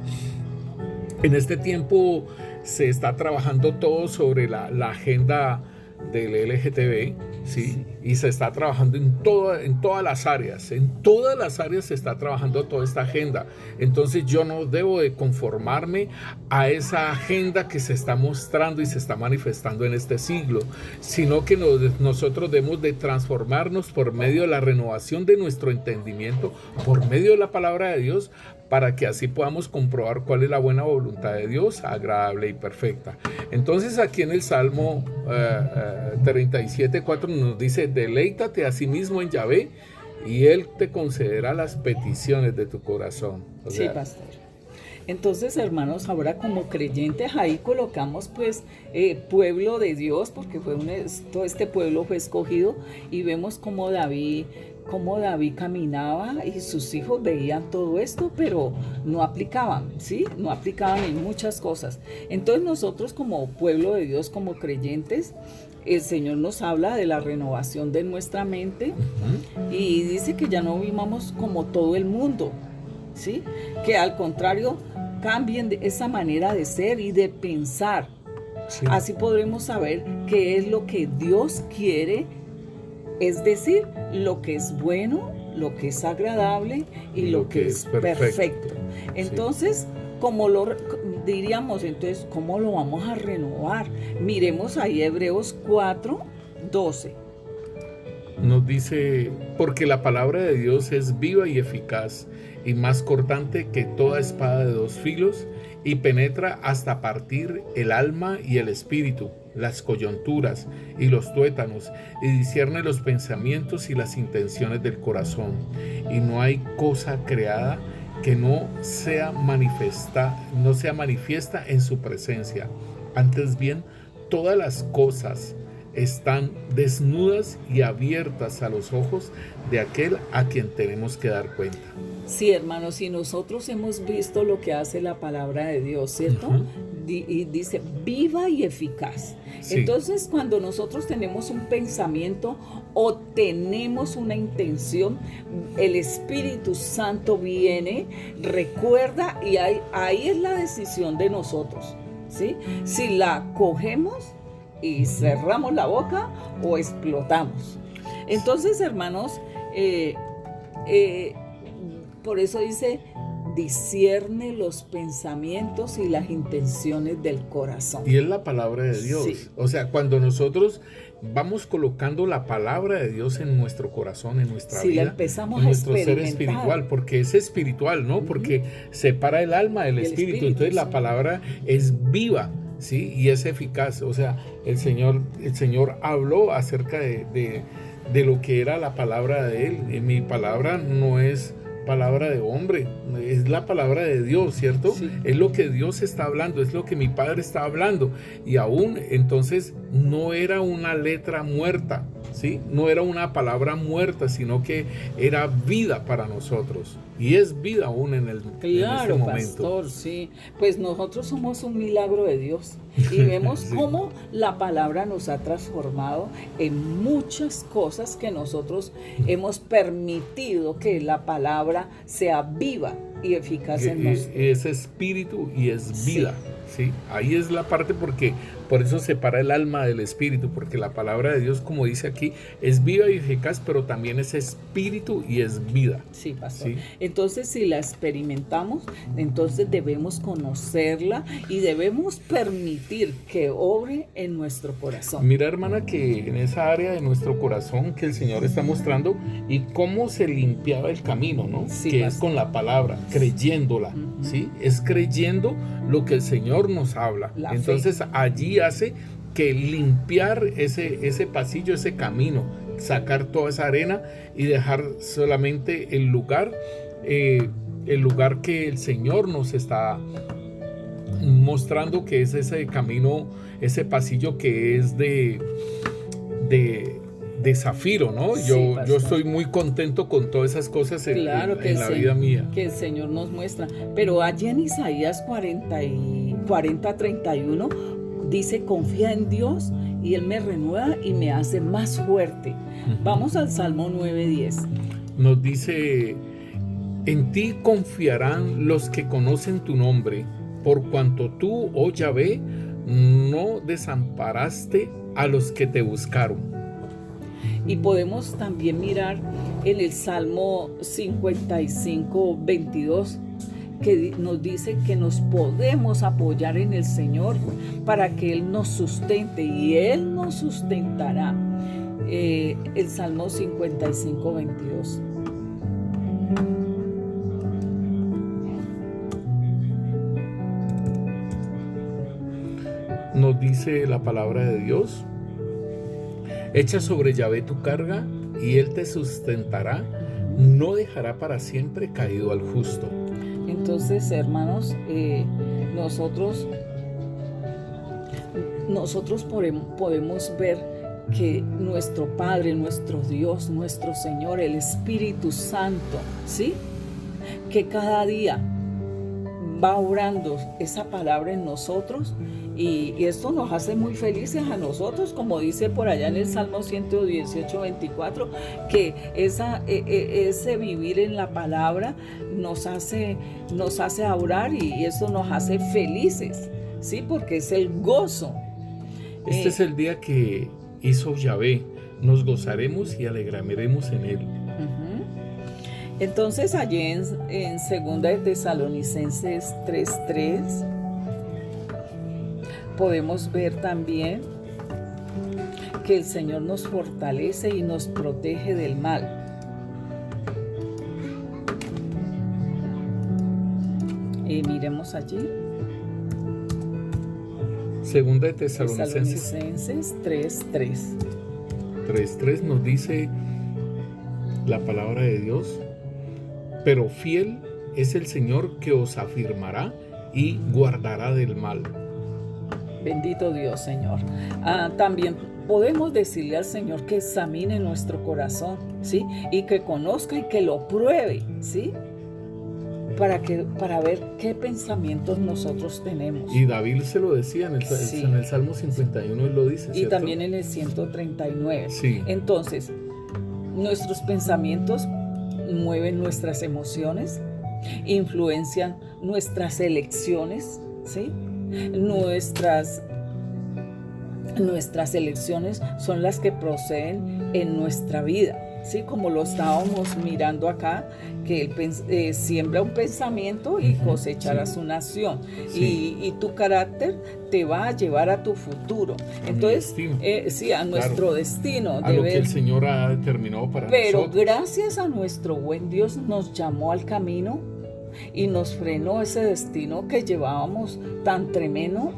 en este tiempo se está trabajando todo sobre la agenda del LGTB, ¿sí? Y se está trabajando en todas las áreas se está trabajando toda esta agenda. Entonces yo no debo de conformarme a esa agenda que se está mostrando y se está manifestando en este siglo, sino que nosotros debemos de transformarnos por medio de la renovación de nuestro entendimiento, por medio de la palabra de Dios, para que así podamos comprobar cuál es la buena voluntad de Dios, agradable y perfecta. Entonces aquí en el Salmo 37:4 nos dice: deleítate a sí mismo en Yahvé y él te concederá las peticiones de tu corazón. Sí, pastor. Entonces, hermanos, ahora como creyentes ahí colocamos pues pueblo de Dios, porque todo este pueblo fue escogido, y vemos cómo David caminaba y sus hijos veían todo esto, pero no aplicaban, ¿sí? No aplicaban en muchas cosas. Entonces nosotros como pueblo de Dios, como creyentes, el Señor nos habla de la renovación de nuestra mente y dice que ya no vivamos como todo el mundo, ¿sí? Que al contrario cambien de esa manera de ser y de pensar, Sí. Así podremos saber qué es lo que Dios quiere, es decir, lo que es bueno, lo que es agradable y lo que es perfecto. Entonces, entonces, ¿cómo lo vamos a renovar? Miremos ahí Hebreos 4:12. Nos dice, porque la palabra de Dios es viva y eficaz y más cortante que toda espada de dos filos y penetra hasta partir el alma y el espíritu, las coyunturas y los tuétanos, y discierne los pensamientos y las intenciones del corazón. Y no hay cosa creada que no sea manifiesta en su presencia. Antes bien, todas las cosas están desnudas y abiertas a los ojos de aquel a quien tenemos que dar cuenta. Sí, hermanos, y nosotros hemos visto lo que hace la palabra de Dios, ¿cierto? Y dice viva y eficaz. Sí. Entonces, cuando nosotros tenemos un pensamiento o tenemos una intención, el Espíritu Santo viene, recuerda, y ahí es la decisión de nosotros, ¿sí? Si la cogemos y cerramos la boca o explotamos. Entonces, hermanos, por eso dice, discierne los pensamientos y las intenciones del corazón. Y es la palabra de Dios. Sí. O sea, cuando nosotros vamos colocando la palabra de Dios en nuestro corazón, en nuestra vida, la empezamos en nuestro ser espiritual, porque es espiritual, ¿no? Porque separa el alma del espíritu. Entonces la palabra es viva, ¿sí? Y es eficaz. O sea, el Señor habló acerca de lo que era la palabra de Él. Mi palabra no es palabra de hombre, es la palabra de Dios, ¿cierto? Sí. Es lo que Dios está hablando, es lo que mi Padre está hablando. Y aún entonces no era una letra muerta, ¿sí? No era una palabra muerta, sino que era vida para nosotros. Y es vida aún en este momento. Pastor, sí. Pues nosotros somos un milagro de Dios. Y vemos sí. cómo la palabra nos ha transformado en muchas cosas que nosotros hemos permitido que la palabra sea viva y eficaz en nosotros. Es espíritu y es vida. Sí. Ahí es la parte, porque por eso separa el alma del espíritu, porque la palabra de Dios, como dice aquí, es viva y eficaz, pero también es espíritu y es vida. Sí, pastor. ¿Sí? Entonces, si la experimentamos, entonces debemos conocerla y debemos permitir que obre en nuestro corazón. Mira, hermana, que en esa área de nuestro corazón que el Señor está mostrando y cómo se limpiaba el camino, ¿no? Sí, que pastor. Es con la palabra, creyéndola, ¿sí? Es creyendo lo que el Señor nos habla. Entonces allí hace que limpiar ese pasillo, ese camino, sacar toda esa arena y dejar solamente el lugar que el Señor nos está mostrando, que es ese camino, ese pasillo que es de zafiro, ¿no? Sí, yo estoy muy contento con todas esas cosas en la vida mía. Que el Señor nos muestra. Pero allí en Isaías 40:31 dice, confía en Dios y Él me renueva y me hace más fuerte. Vamos al Salmo 9:10. Nos dice, en ti confiarán los que conocen tu nombre, por cuanto tú, oh Yahvé, no desamparaste a los que te buscaron. Y podemos también mirar en el Salmo 55:22, que nos dice que nos podemos apoyar en el Señor para que Él nos sustente, y Él nos sustentará. El Salmo 55:22. Nos dice la palabra de Dios, echa sobre Yahvé tu carga y Él te sustentará, no dejará para siempre caído al justo. Entonces, hermanos, nosotros podemos ver que nuestro Padre, nuestro Dios, nuestro Señor, el Espíritu Santo, ¿sí? Que cada día va obrando esa palabra en nosotros, y esto nos hace muy felices a nosotros, como dice por allá en el Salmo 118:24, que ese vivir en la palabra nos hace orar, y eso nos hace felices, ¿sí? Porque es el gozo Este es el día que hizo Yahvé. Nos gozaremos y alegraremos en él. Ujú. Entonces allí en segunda de Tesalonicenses 3:3 podemos ver también que el Señor nos fortalece y nos protege del mal. Miremos allí. Segunda de Tesalonicenses 3:3. 3:3 nos dice la palabra de Dios: pero fiel es el Señor que os afirmará y guardará del mal. Bendito Dios, Señor. También podemos decirle al Señor que examine nuestro corazón, ¿sí? Y que conozca y que lo pruebe, ¿sí? Para ver qué pensamientos nosotros tenemos. Y David se lo decía en el Salmo 51, él lo dice, y ¿cierto? también en el 139. Sí. Entonces, nuestros pensamientos mueven nuestras emociones, influencian nuestras elecciones, ¿sí? Nuestras elecciones son las que proceden en nuestra vida, ¿sí? Como lo estábamos mirando acá, que él siembra un pensamiento y cosecharás una acción. Sí. Y tu carácter te va a llevar a tu futuro. Entonces, sí, a nuestro destino. A lo que el Señor ha determinado para nosotros. Pero gracias a nuestro buen Dios nos llamó al camino y nos frenó ese destino que llevábamos tan tremendo,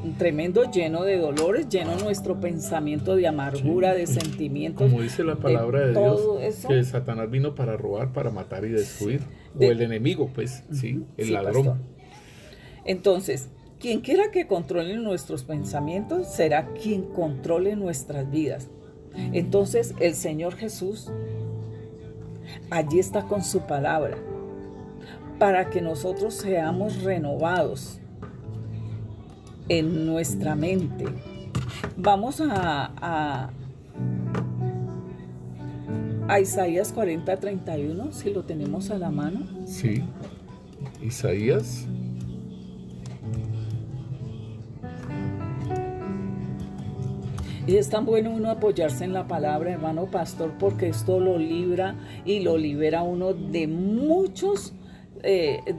lleno de dolores, lleno nuestro pensamiento de amargura, de sentimientos. Como dice la palabra de Dios, eso, que Satanás vino para robar, para matar y destruir. Sí. O el enemigo, pues, sí, el sí, ladrón. Pastor. Entonces, quien quiera que controle nuestros pensamientos será quien controle nuestras vidas. Entonces, el Señor Jesús allí está con su palabra, para que nosotros seamos renovados en nuestra mente. Vamos a Isaías 40:31, si lo tenemos a la mano. Sí, Isaías. Y es tan bueno uno apoyarse en la palabra, hermano pastor, porque esto lo libra y lo libera a uno de muchos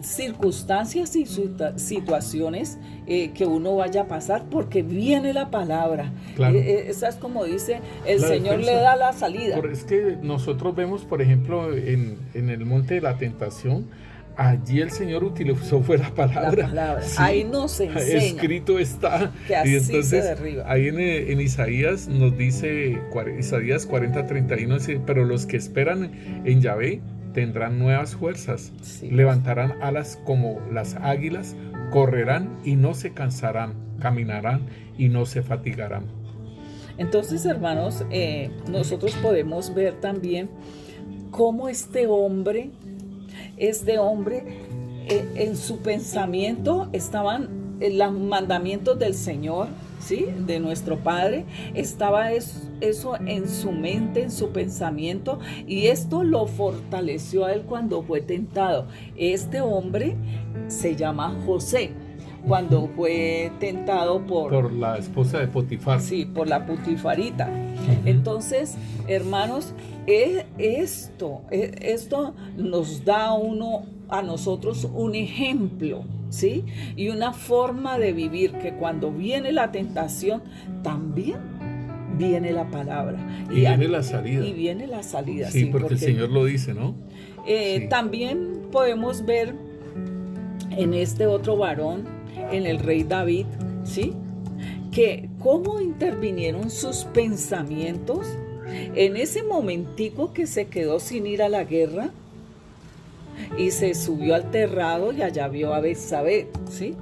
circunstancias y situaciones que uno vaya a pasar, porque viene la palabra. Claro. Esa es como dice, el La Señor defensa. le da la salida. Es que nosotros vemos, por ejemplo, en el monte de la tentación, allí el Señor utilizó fue la palabra. La palabra. Sí. Ahí nos enseña. Escrito está. Que así y entonces, se derriba. ahí en Isaías nos dice, Isaías 40:31, dice: pero los que esperan en Yahvé tendrán nuevas fuerzas, Sí. levantarán alas como las águilas, correrán y no se cansarán, caminarán y no se fatigarán. Entonces, hermanos, nosotros podemos ver también cómo este hombre, en su pensamiento estaban los mandamientos del Señor, ¿sí? De nuestro Padre. Estaba eso en su mente, en su pensamiento, y esto lo fortaleció a él cuando fue tentado. Este hombre se llama José. Cuando fue tentado por la esposa de Potifar. Sí, por la Putifarita. Entonces, hermanos, esto nos da a nosotros un ejemplo, ¿sí? Y una forma de vivir, que cuando viene la tentación, también viene la palabra. Y viene la salida. Y viene la salida, sí. Porque el Señor lo dice, ¿no? Sí. También podemos ver en este otro varón, en el rey David, ¿sí? Que cómo intervinieron sus pensamientos en ese momentico que se quedó sin ir a la guerra y se subió al terrado y allá vio a Betsabé, ¿sí?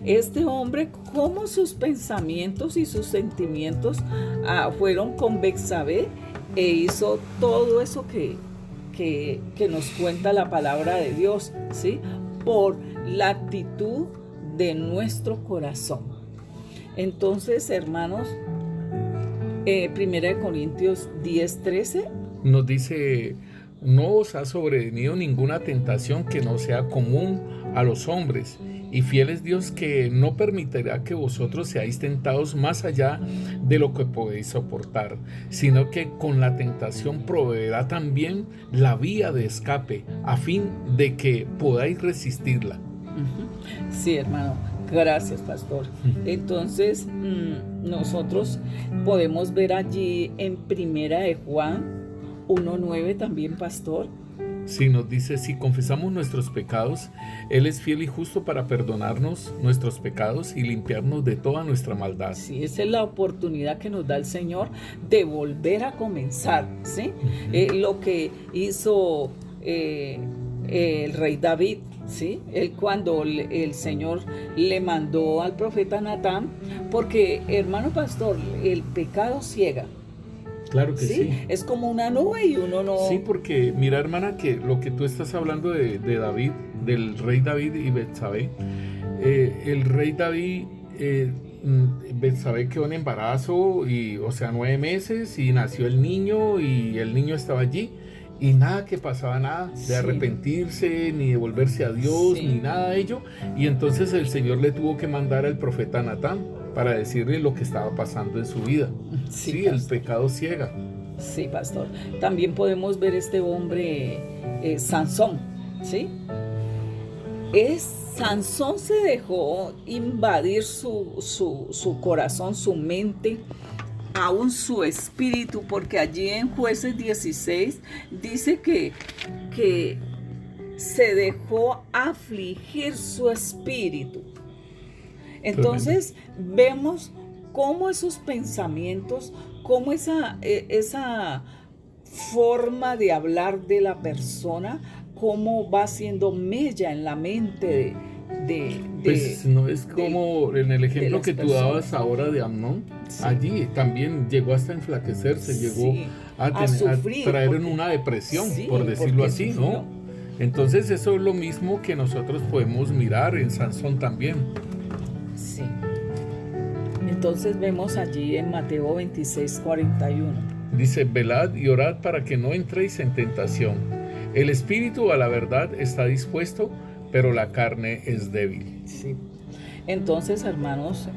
Este hombre, cómo sus pensamientos y sus sentimientos fueron con Betsabé e hizo todo eso que nos cuenta la palabra de Dios, ¿sí? Por la actitud de nuestro corazón. Entonces, hermanos, 1 Corintios 10:13 nos dice: no os ha sobrevenido ninguna tentación que no sea común a los hombres. Y fiel es Dios, que no permitirá que vosotros seáis tentados más allá de lo que podéis soportar, sino que con la tentación proveerá también la vía de escape, a fin de que podáis resistirla. Sí, hermano. Gracias, pastor. Entonces, nosotros podemos ver allí en Primera de Juan 1:9 también, pastor. Sí, nos dice: si confesamos nuestros pecados, Él es fiel y justo para perdonarnos nuestros pecados y limpiarnos de toda nuestra maldad. Sí, esa es la oportunidad que nos da el Señor de volver a comenzar, ¿sí? Lo que hizo el rey David, ¿sí? Él, cuando el Señor le mandó al profeta Natán, porque, hermano pastor, el pecado ciega. Claro que sí. Es como una nube y uno no... Sí, porque mira, hermana, que lo que tú estás hablando de David, del rey David y Betsabé, el rey David, Betsabé quedó en embarazo, y, o sea, 9 meses, y nació el niño, y el niño estaba allí, y nada, que pasaba nada de arrepentirse, ni de volverse a Dios, ni nada de ello. Y entonces el Señor le tuvo que mandar al profeta Natán para decirle lo que estaba pasando en su vida. Sí, el pecado ciega. Sí, pastor. También podemos ver este hombre, Sansón, ¿sí? Sansón se dejó invadir su corazón, su mente, aún su espíritu, porque allí en Jueces 16 dice que se dejó afligir su espíritu. Entonces vemos cómo esos pensamientos, cómo esa forma de hablar de la persona, cómo va haciendo mella en la mente pues no es como en el ejemplo que tú dabas ahora de Amnón. Allí también llegó hasta enflaquecerse, llegó a traer en una depresión, por decirlo así, ¿no? Entonces eso es lo mismo que nosotros podemos mirar en Sansón también. Sí. Entonces vemos allí en Mateo 26:41. Dice: velad y orad para que no entréis en tentación. El espíritu a la verdad está dispuesto, pero la carne es débil. Sí. Entonces, hermanos,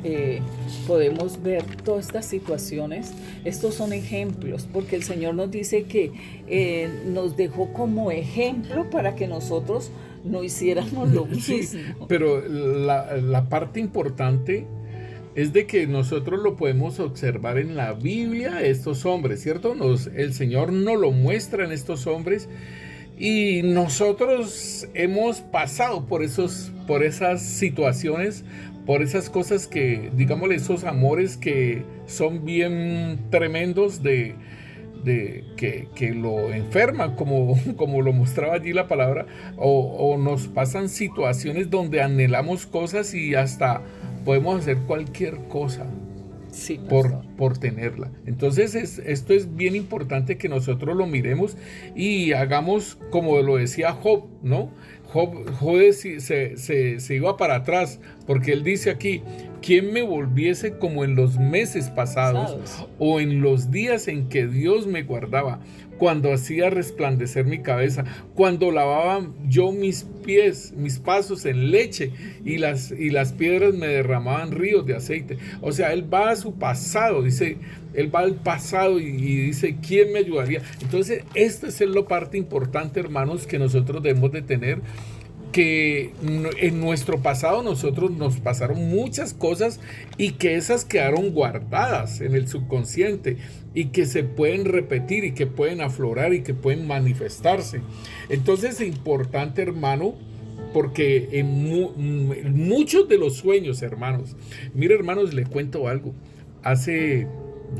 podemos ver todas estas situaciones. Estos son ejemplos, porque el Señor nos dice que nos dejó como ejemplo para que nosotros no hiciéramos lo mismo. Sí, pero la parte importante es de que nosotros lo podemos observar en la Biblia, estos hombres, ¿cierto? El Señor nos lo muestra en estos hombres. Y nosotros hemos pasado por esas situaciones, por esas cosas que, digámosle, esos amores que son bien tremendos que lo enferman, como lo mostraba allí la palabra, o nos pasan situaciones donde anhelamos cosas y hasta podemos hacer cualquier cosa. Sí, por tenerla. Entonces esto es bien importante que nosotros lo miremos y hagamos como lo decía Job, ¿no? Job se iba para atrás, porque él dice aquí: ¿quién me volviese como en los meses pasados o en los días en que Dios me guardaba, cuando hacía resplandecer mi cabeza, cuando lavaba yo mis pies, mis pasos en leche, y las piedras me derramaban ríos de aceite? O sea, él va a su pasado, dice, él va al pasado y dice: ¿quién me ayudaría? Entonces, esta es la parte importante, hermanos, que nosotros debemos de tener, que en nuestro pasado nosotros nos pasaron muchas cosas y que esas quedaron guardadas en el subconsciente y que se pueden repetir y que pueden aflorar y que pueden manifestarse. Entonces es importante, hermano, porque en muchos de los sueños, hermanos, mire, hermanos, les cuento algo. Hace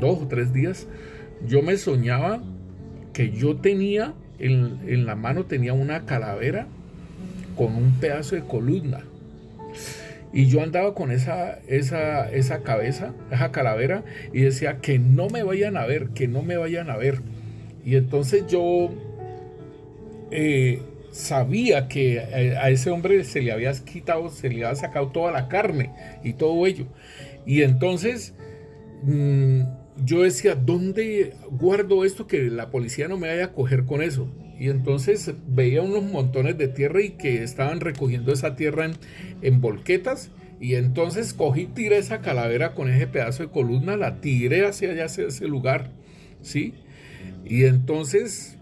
2 o 3 días yo me soñaba que yo tenía en la mano tenía una calavera con un pedazo de columna, y yo andaba con esa cabeza, esa calavera, y decía: que no me vayan a ver, que no me vayan a ver. Y entonces yo sabía que a ese hombre se le había sacado toda la carne y todo ello. Y entonces yo decía: ¿dónde guardo esto, que la policía no me vaya a coger con eso? y entonces veía unos montones de tierra y que estaban recogiendo esa tierra en volquetas, y entonces cogí, tiré esa calavera con ese pedazo de columna, la tiré hacia allá, hacia ese lugar, ¿sí? Y entonces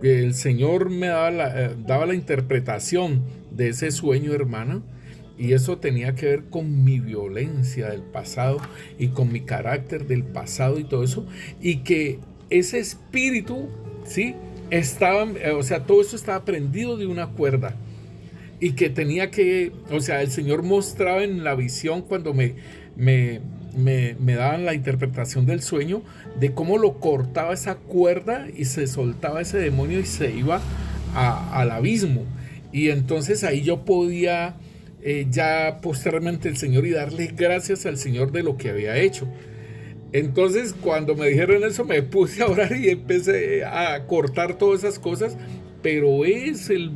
el Señor me daba la interpretación de ese sueño, hermana, y eso tenía que ver con mi violencia del pasado y con mi carácter del pasado y todo eso, y que ese espíritu, ¿sí? Estaba, o sea, todo eso estaba prendido de una cuerda, y que tenía que, o sea, el Señor mostraba en la visión cuando me daban la interpretación del sueño, de cómo lo cortaba esa cuerda y se soltaba ese demonio y se iba al abismo. Y entonces ahí yo podía ya postrarme el Señor y darle gracias al Señor de lo que había hecho. Entonces cuando me dijeron eso me puse a orar y empecé a cortar todas esas cosas, pero es el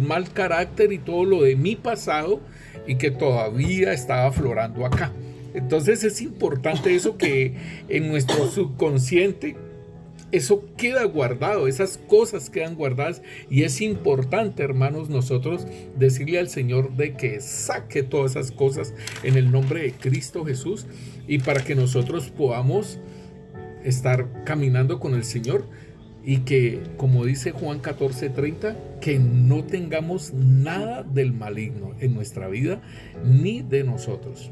mal carácter y todo lo de mi pasado y que todavía estaba aflorando acá. Entonces es importante eso, que en nuestro subconsciente eso queda guardado, esas cosas quedan guardadas, y es importante, hermanos, nosotros decirle al Señor de que saque todas esas cosas en el nombre de Cristo Jesús, y para que nosotros podamos estar caminando con el Señor, y que, como dice Juan 14:30, que no tengamos nada del maligno en nuestra vida ni de nosotros.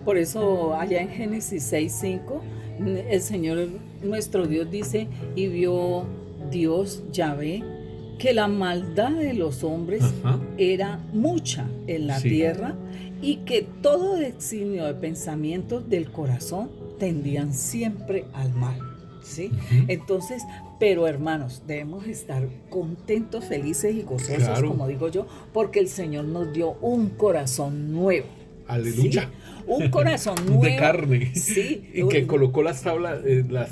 Por eso allá en Génesis 6:5 el Señor nuestro Dios dice: y vio Dios Yahvé que la maldad de los hombres era mucha en la tierra, y que todo designio de pensamientos del corazón tendían siempre al mal. ¿Sí? Entonces, pero hermanos, debemos estar contentos, felices y gozosos, claro, como digo yo, porque el Señor nos dio un corazón nuevo. Aleluya. ¿Sí? Un corazón nuevo. De carne. Sí. Y que colocó las tablas de la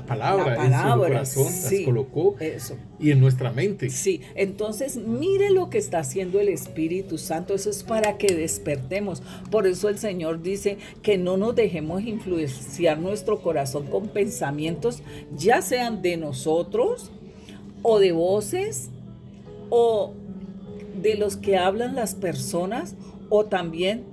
palabra en su corazón, sí, las colocó. Eso. Y en nuestra mente. Sí, entonces mire lo que está haciendo el Espíritu Santo. Eso es para que despertemos. Por eso el Señor dice que no nos dejemos influenciar nuestro corazón con pensamientos, ya sean de nosotros o de voces o de los que hablan las personas, o también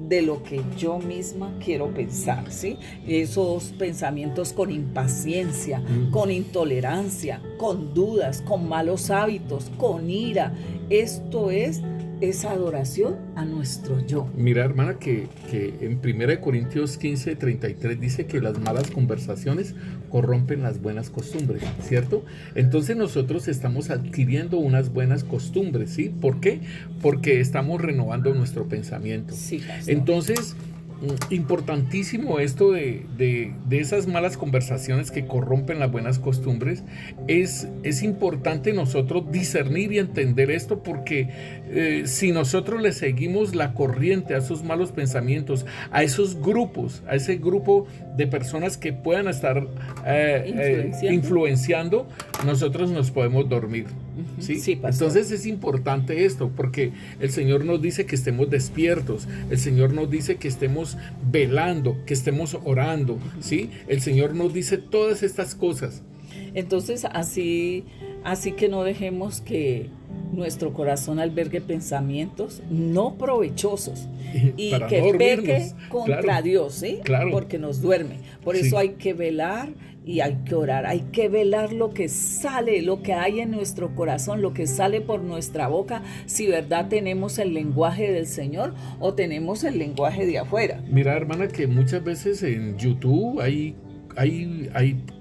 de lo que yo misma quiero pensar, ¿sí? Esos pensamientos con impaciencia, con intolerancia, con dudas, con malos hábitos, con ira. Esto es adoración a nuestro yo. Mira, hermana, que en 1 Corintios 15:33 dice que las malas conversaciones corrompen las buenas costumbres, ¿cierto? Entonces nosotros estamos adquiriendo unas buenas costumbres, ¿sí? ¿Por qué? Porque estamos renovando nuestro pensamiento. Sí, pastor. Entonces, importantísimo esto de esas malas conversaciones que corrompen las buenas costumbres. Es importante nosotros discernir y entender esto, porque si nosotros le seguimos la corriente a esos malos pensamientos, a esos grupos, a ese grupo de personas que puedan estar influenciando, nosotros nos podemos dormir. ¿Sí? Sí, entonces es importante esto, porque el Señor nos dice que estemos despiertos, el Señor nos dice que estemos velando, que estemos orando, ¿sí? El Señor nos dice todas estas cosas. Entonces así que no dejemos que nuestro corazón albergue pensamientos no provechosos y que peque contra Dios, ¿sí? Claro. Porque nos duerme. Por eso hay que velar y hay que orar. Hay que velar lo que sale, lo que hay en nuestro corazón, lo que sale por nuestra boca, si verdad tenemos el lenguaje del Señor o tenemos el lenguaje de afuera. Mira, hermana, que muchas veces en YouTube hay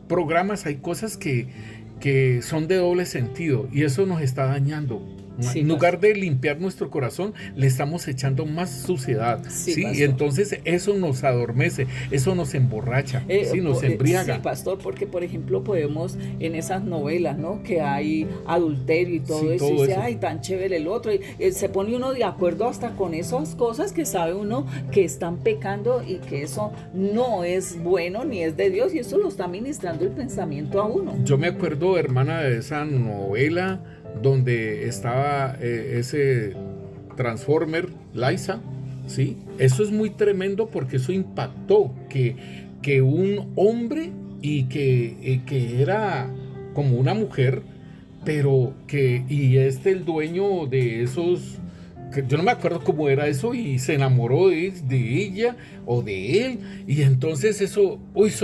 programas, hay cosas que son de doble sentido, y eso nos está dañando. Sí, en lugar de limpiar nuestro corazón, le estamos echando más suciedad, ¿sí? Y entonces eso nos adormece, eso nos emborracha, ¿sí? Nos embriaga. Sí, pastor, porque por ejemplo podemos en esas novelas, ¿no? Que hay adulterio y todo eso, y dice, ay, tan chévere el otro, y se pone uno de acuerdo hasta con esas cosas que sabe uno que están pecando y que eso no es bueno ni es de Dios, y eso lo está ministrando el pensamiento a uno. Yo me acuerdo, hermana, de esa novela donde estaba ese Transformer, Liza, ¿sí? Eso es muy tremendo, porque eso impactó, que un hombre y que era como una mujer, pero que, y el dueño de esos, que yo no me acuerdo cómo era eso, y se enamoró de ella o de él, y entonces eso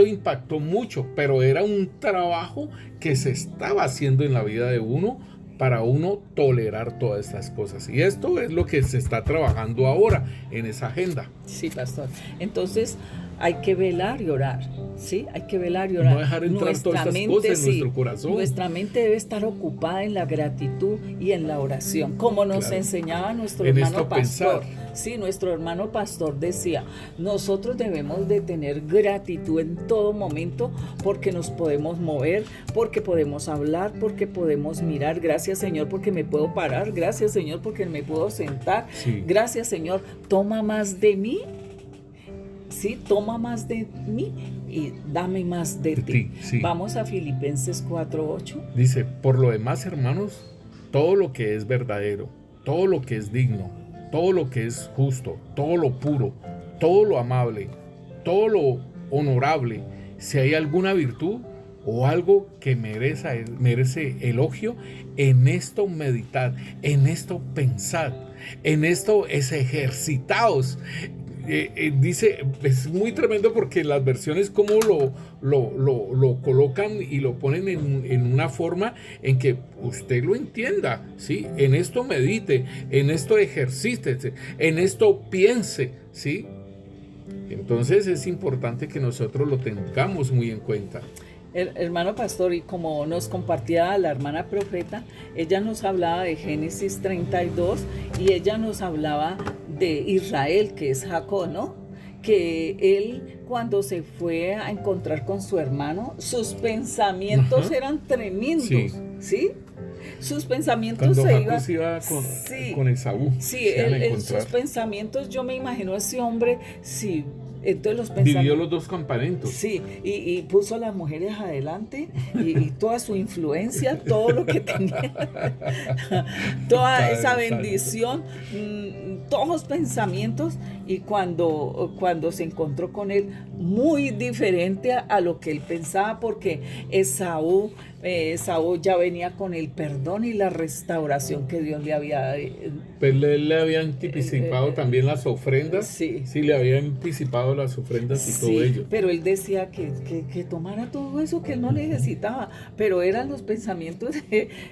impactó mucho, pero era un trabajo que se estaba haciendo en la vida de uno para uno tolerar todas estas cosas. Y esto es lo que se está trabajando ahora en esa agenda. Sí, pastor. Entonces hay que velar y orar, ¿sí? Hay que velar y orar. No dejar entrar todas estas cosas en nuestro corazón. Nuestra mente debe estar ocupada en la gratitud y en la oración, como nos enseñaba nuestro hermano pastor. Sí, nuestro hermano pastor decía, nosotros debemos de tener gratitud en todo momento porque nos podemos mover, porque podemos hablar, porque podemos mirar. Gracias, Señor, porque me puedo parar. Gracias, Señor, porque me puedo sentar. Sí. Gracias, Señor, toma más de mí. Sí, toma más de mí y dame más de ti. Sí. Vamos a Filipenses 4:8. Dice, por lo demás, hermanos, todo lo que es verdadero, todo lo que es digno, todo lo que es justo, todo lo puro, todo lo amable, todo lo honorable, si hay alguna virtud o algo que merece elogio, en esto meditad, en esto pensad, en esto es ejercitaos. Dice, es muy tremendo porque las versiones como lo colocan y lo ponen en una forma en que usted lo entienda, ¿sí? En esto medite, en esto ejercítese, en esto piense, ¿sí? Entonces es importante que nosotros lo tengamos muy en cuenta. El hermano pastor, y como nos compartía la hermana profeta, ella nos hablaba de Génesis 32 y ella nos hablaba de Israel, que es Jacob, ¿no? Que él, cuando se fue a encontrar con su hermano, sus pensamientos eran tremendos, ¿sí? Sus pensamientos cuando se iba con Esaú. Sí, sus pensamientos, yo me imagino a ese hombre, sí. Entonces los dividió los dos campamentos. Sí, y puso a las mujeres adelante y toda su influencia, todo lo que tenía, toda esa bendición, todos los pensamientos, y cuando se encontró con él, muy diferente a lo que él pensaba, porque Esaú ya venía con el perdón y la restauración que Dios le había pero él le había anticipado también las ofrendas. Sí, le había anticipado las ofrendas y todo ello. Pero él decía que tomara todo eso que él no necesitaba, pero eran los pensamientos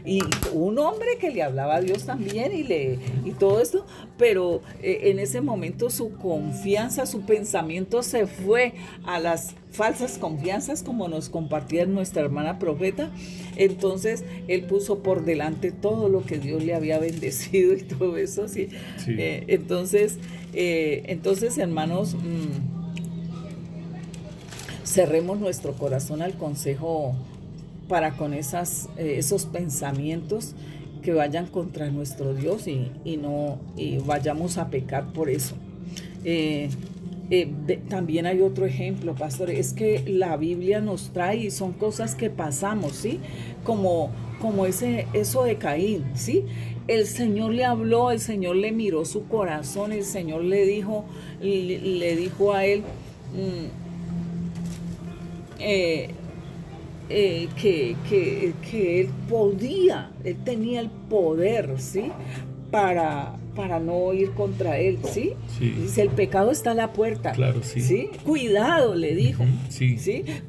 y un hombre que le hablaba a Dios también y todo esto, pero en ese momento su confianza, su pensamiento se fue a las falsas confianzas, como nos compartía nuestra hermana profeta. Entonces él puso por delante todo lo que Dios le había bendecido y todo eso, ¿sí? Entonces hermanos, cerremos nuestro corazón al consejo para con esos pensamientos que vayan contra nuestro Dios y vayamos a pecar por eso. También hay otro ejemplo, pastor, es que la Biblia nos trae y son cosas que pasamos, ¿sí? Como eso de Caín, ¿sí? El Señor le habló, el Señor le miró su corazón, el Señor le dijo a él que él tenía el poder, ¿sí? Para no ir contra él, ¿sí? Dice, el pecado está a la puerta. Claro, sí. ¿Sí? Cuidado, le dijo. Sí.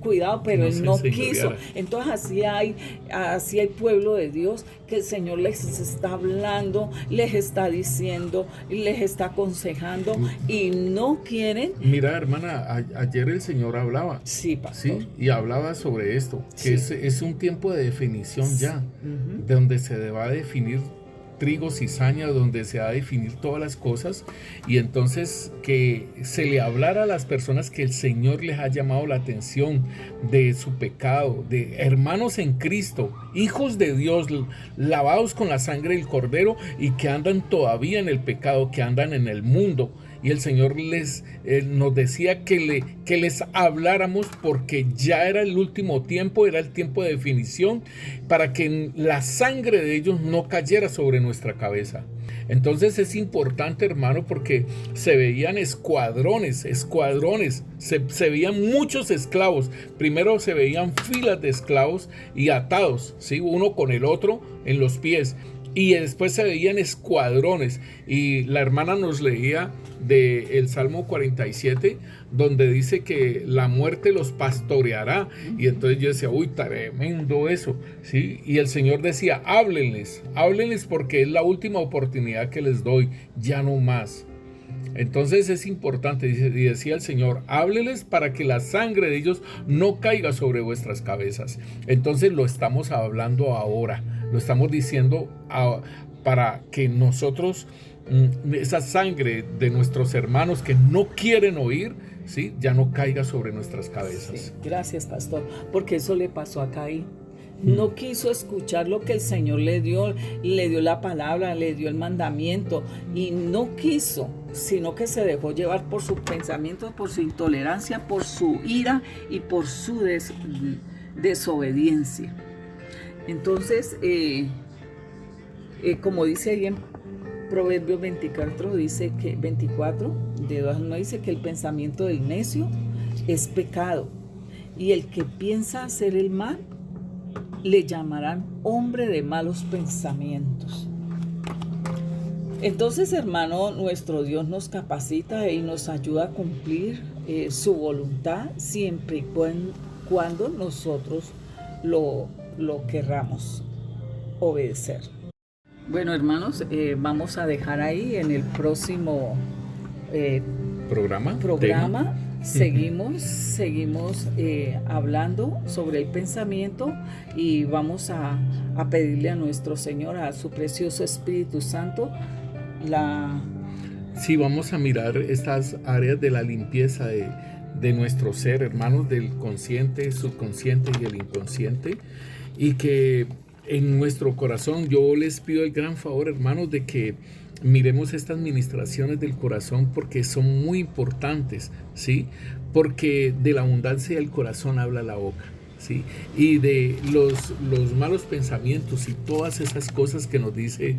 Cuidado, pero él no quiso. Entonces así hay pueblo de Dios que el Señor les está hablando, les está diciendo, les está aconsejando y no quieren. Mira, hermana, ayer el Señor hablaba. Sí, pastor. Sí, y hablaba sobre esto, que es un tiempo de definición ya, donde se va a definir trigo, cizaña, donde se va a definir todas las cosas, y entonces que se le hablara a las personas que el Señor les ha llamado la atención de su pecado, de hermanos en Cristo, hijos de Dios, lavados con la sangre del Cordero y que andan todavía en el pecado, que andan en el mundo. Y el Señor nos decía que les habláramos porque ya era el último tiempo, era el tiempo de definición, para que la sangre de ellos no cayera sobre nuestra cabeza. Entonces es importante, hermano, porque se veían escuadrones, se veían muchos esclavos. Primero se veían filas de esclavos y atados, ¿sí? Uno con el otro en los pies. Y después se veían escuadrones. Y la hermana nos leía del Salmo 47, donde dice que la muerte los pastoreará. Y entonces yo decía, uy, tremendo eso, ¿sí? Y el Señor decía, háblenles porque es la última oportunidad que les doy, ya no más. Entonces es importante, y decía el Señor, hábleles para que la sangre de ellos no caiga sobre vuestras cabezas. Entonces lo estamos hablando ahora, lo estamos diciendo para que nosotros, esa sangre de nuestros hermanos que no quieren oír, ¿sí? Ya no caiga sobre nuestras cabezas. Sí, gracias, pastor, porque eso le pasó a Caín. No quiso escuchar lo que el Señor le dio la palabra, le dio el mandamiento y no quiso, sino que se dejó llevar por sus pensamientos, por su intolerancia, por su ira y por su desobediencia. Entonces, como dice ahí en Proverbios 24, dice que 24, de 2 al 9, dice que el pensamiento del necio es pecado y el que piensa hacer el mal le llamarán hombre de malos pensamientos. Entonces, hermano, nuestro Dios nos capacita y nos ayuda a cumplir su voluntad siempre y cuando nosotros lo querramos obedecer. Bueno, hermanos, vamos a dejar ahí en el próximo programa. Seguimos hablando sobre el pensamiento y vamos a pedirle a nuestro Señor, a su precioso Espíritu Santo, Sí, vamos a mirar estas áreas de la limpieza de nuestro ser, hermanos, del consciente, subconsciente y el inconsciente, y que en nuestro corazón yo les pido el gran favor, hermanos, de que miremos estas ministraciones del corazón porque son muy importantes, ¿sí? Porque de la abundancia del corazón habla la boca, ¿sí? Y de los malos pensamientos y todas esas cosas que nos dice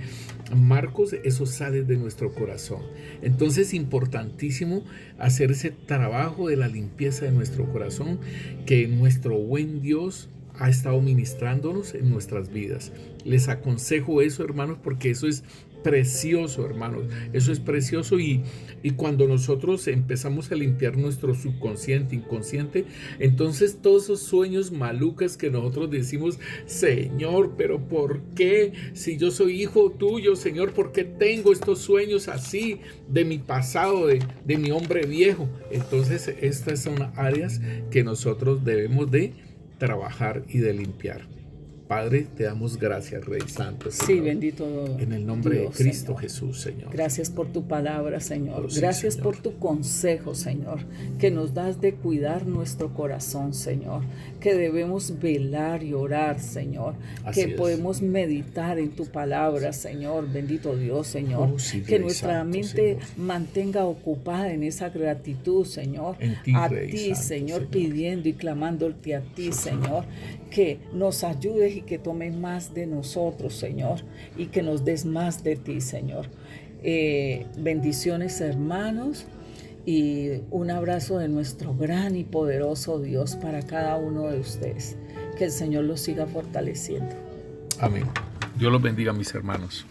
Marcos, eso sale de nuestro corazón. Entonces es importantísimo hacer ese trabajo de la limpieza de nuestro corazón, que nuestro buen Dios ha estado ministrándonos en nuestras vidas. Les aconsejo eso, hermanos, porque eso es precioso, hermanos. Eso es precioso y cuando nosotros empezamos a limpiar nuestro subconsciente, inconsciente, entonces todos esos sueños malucas que nosotros decimos, Señor, pero ¿por qué? Si yo soy hijo tuyo, Señor, ¿por qué tengo estos sueños así de mi pasado, de mi hombre viejo? Entonces estas son áreas que nosotros debemos de trabajar y de limpiar. Padre, te damos gracias, Rey Santo, Señor. Sí, bendito en el nombre Dios, de Cristo, Señor. Jesús, Señor. Gracias por tu palabra, Señor. Oh, sí, gracias, Señor, por tu consejo, Señor, que nos das de cuidar nuestro corazón, Señor, que debemos velar y orar, Señor, Así que es. podemos meditar en tu palabra, Señor, bendito Dios, Señor, Oh, sí, que Rey nuestra Santo, mente Señor, mantenga ocupada en esa gratitud, Señor, en ti, a Rey ti, Santo, Señor, Señor. pidiendo y clamándote a ti, Señor, que nos ayudes y que tomes más de nosotros, Señor, y que nos des más de ti, Señor. Bendiciones, hermanos, y un abrazo de nuestro gran y poderoso Dios para cada uno de ustedes. Que el Señor los siga fortaleciendo. Amén. Dios los bendiga, mis hermanos.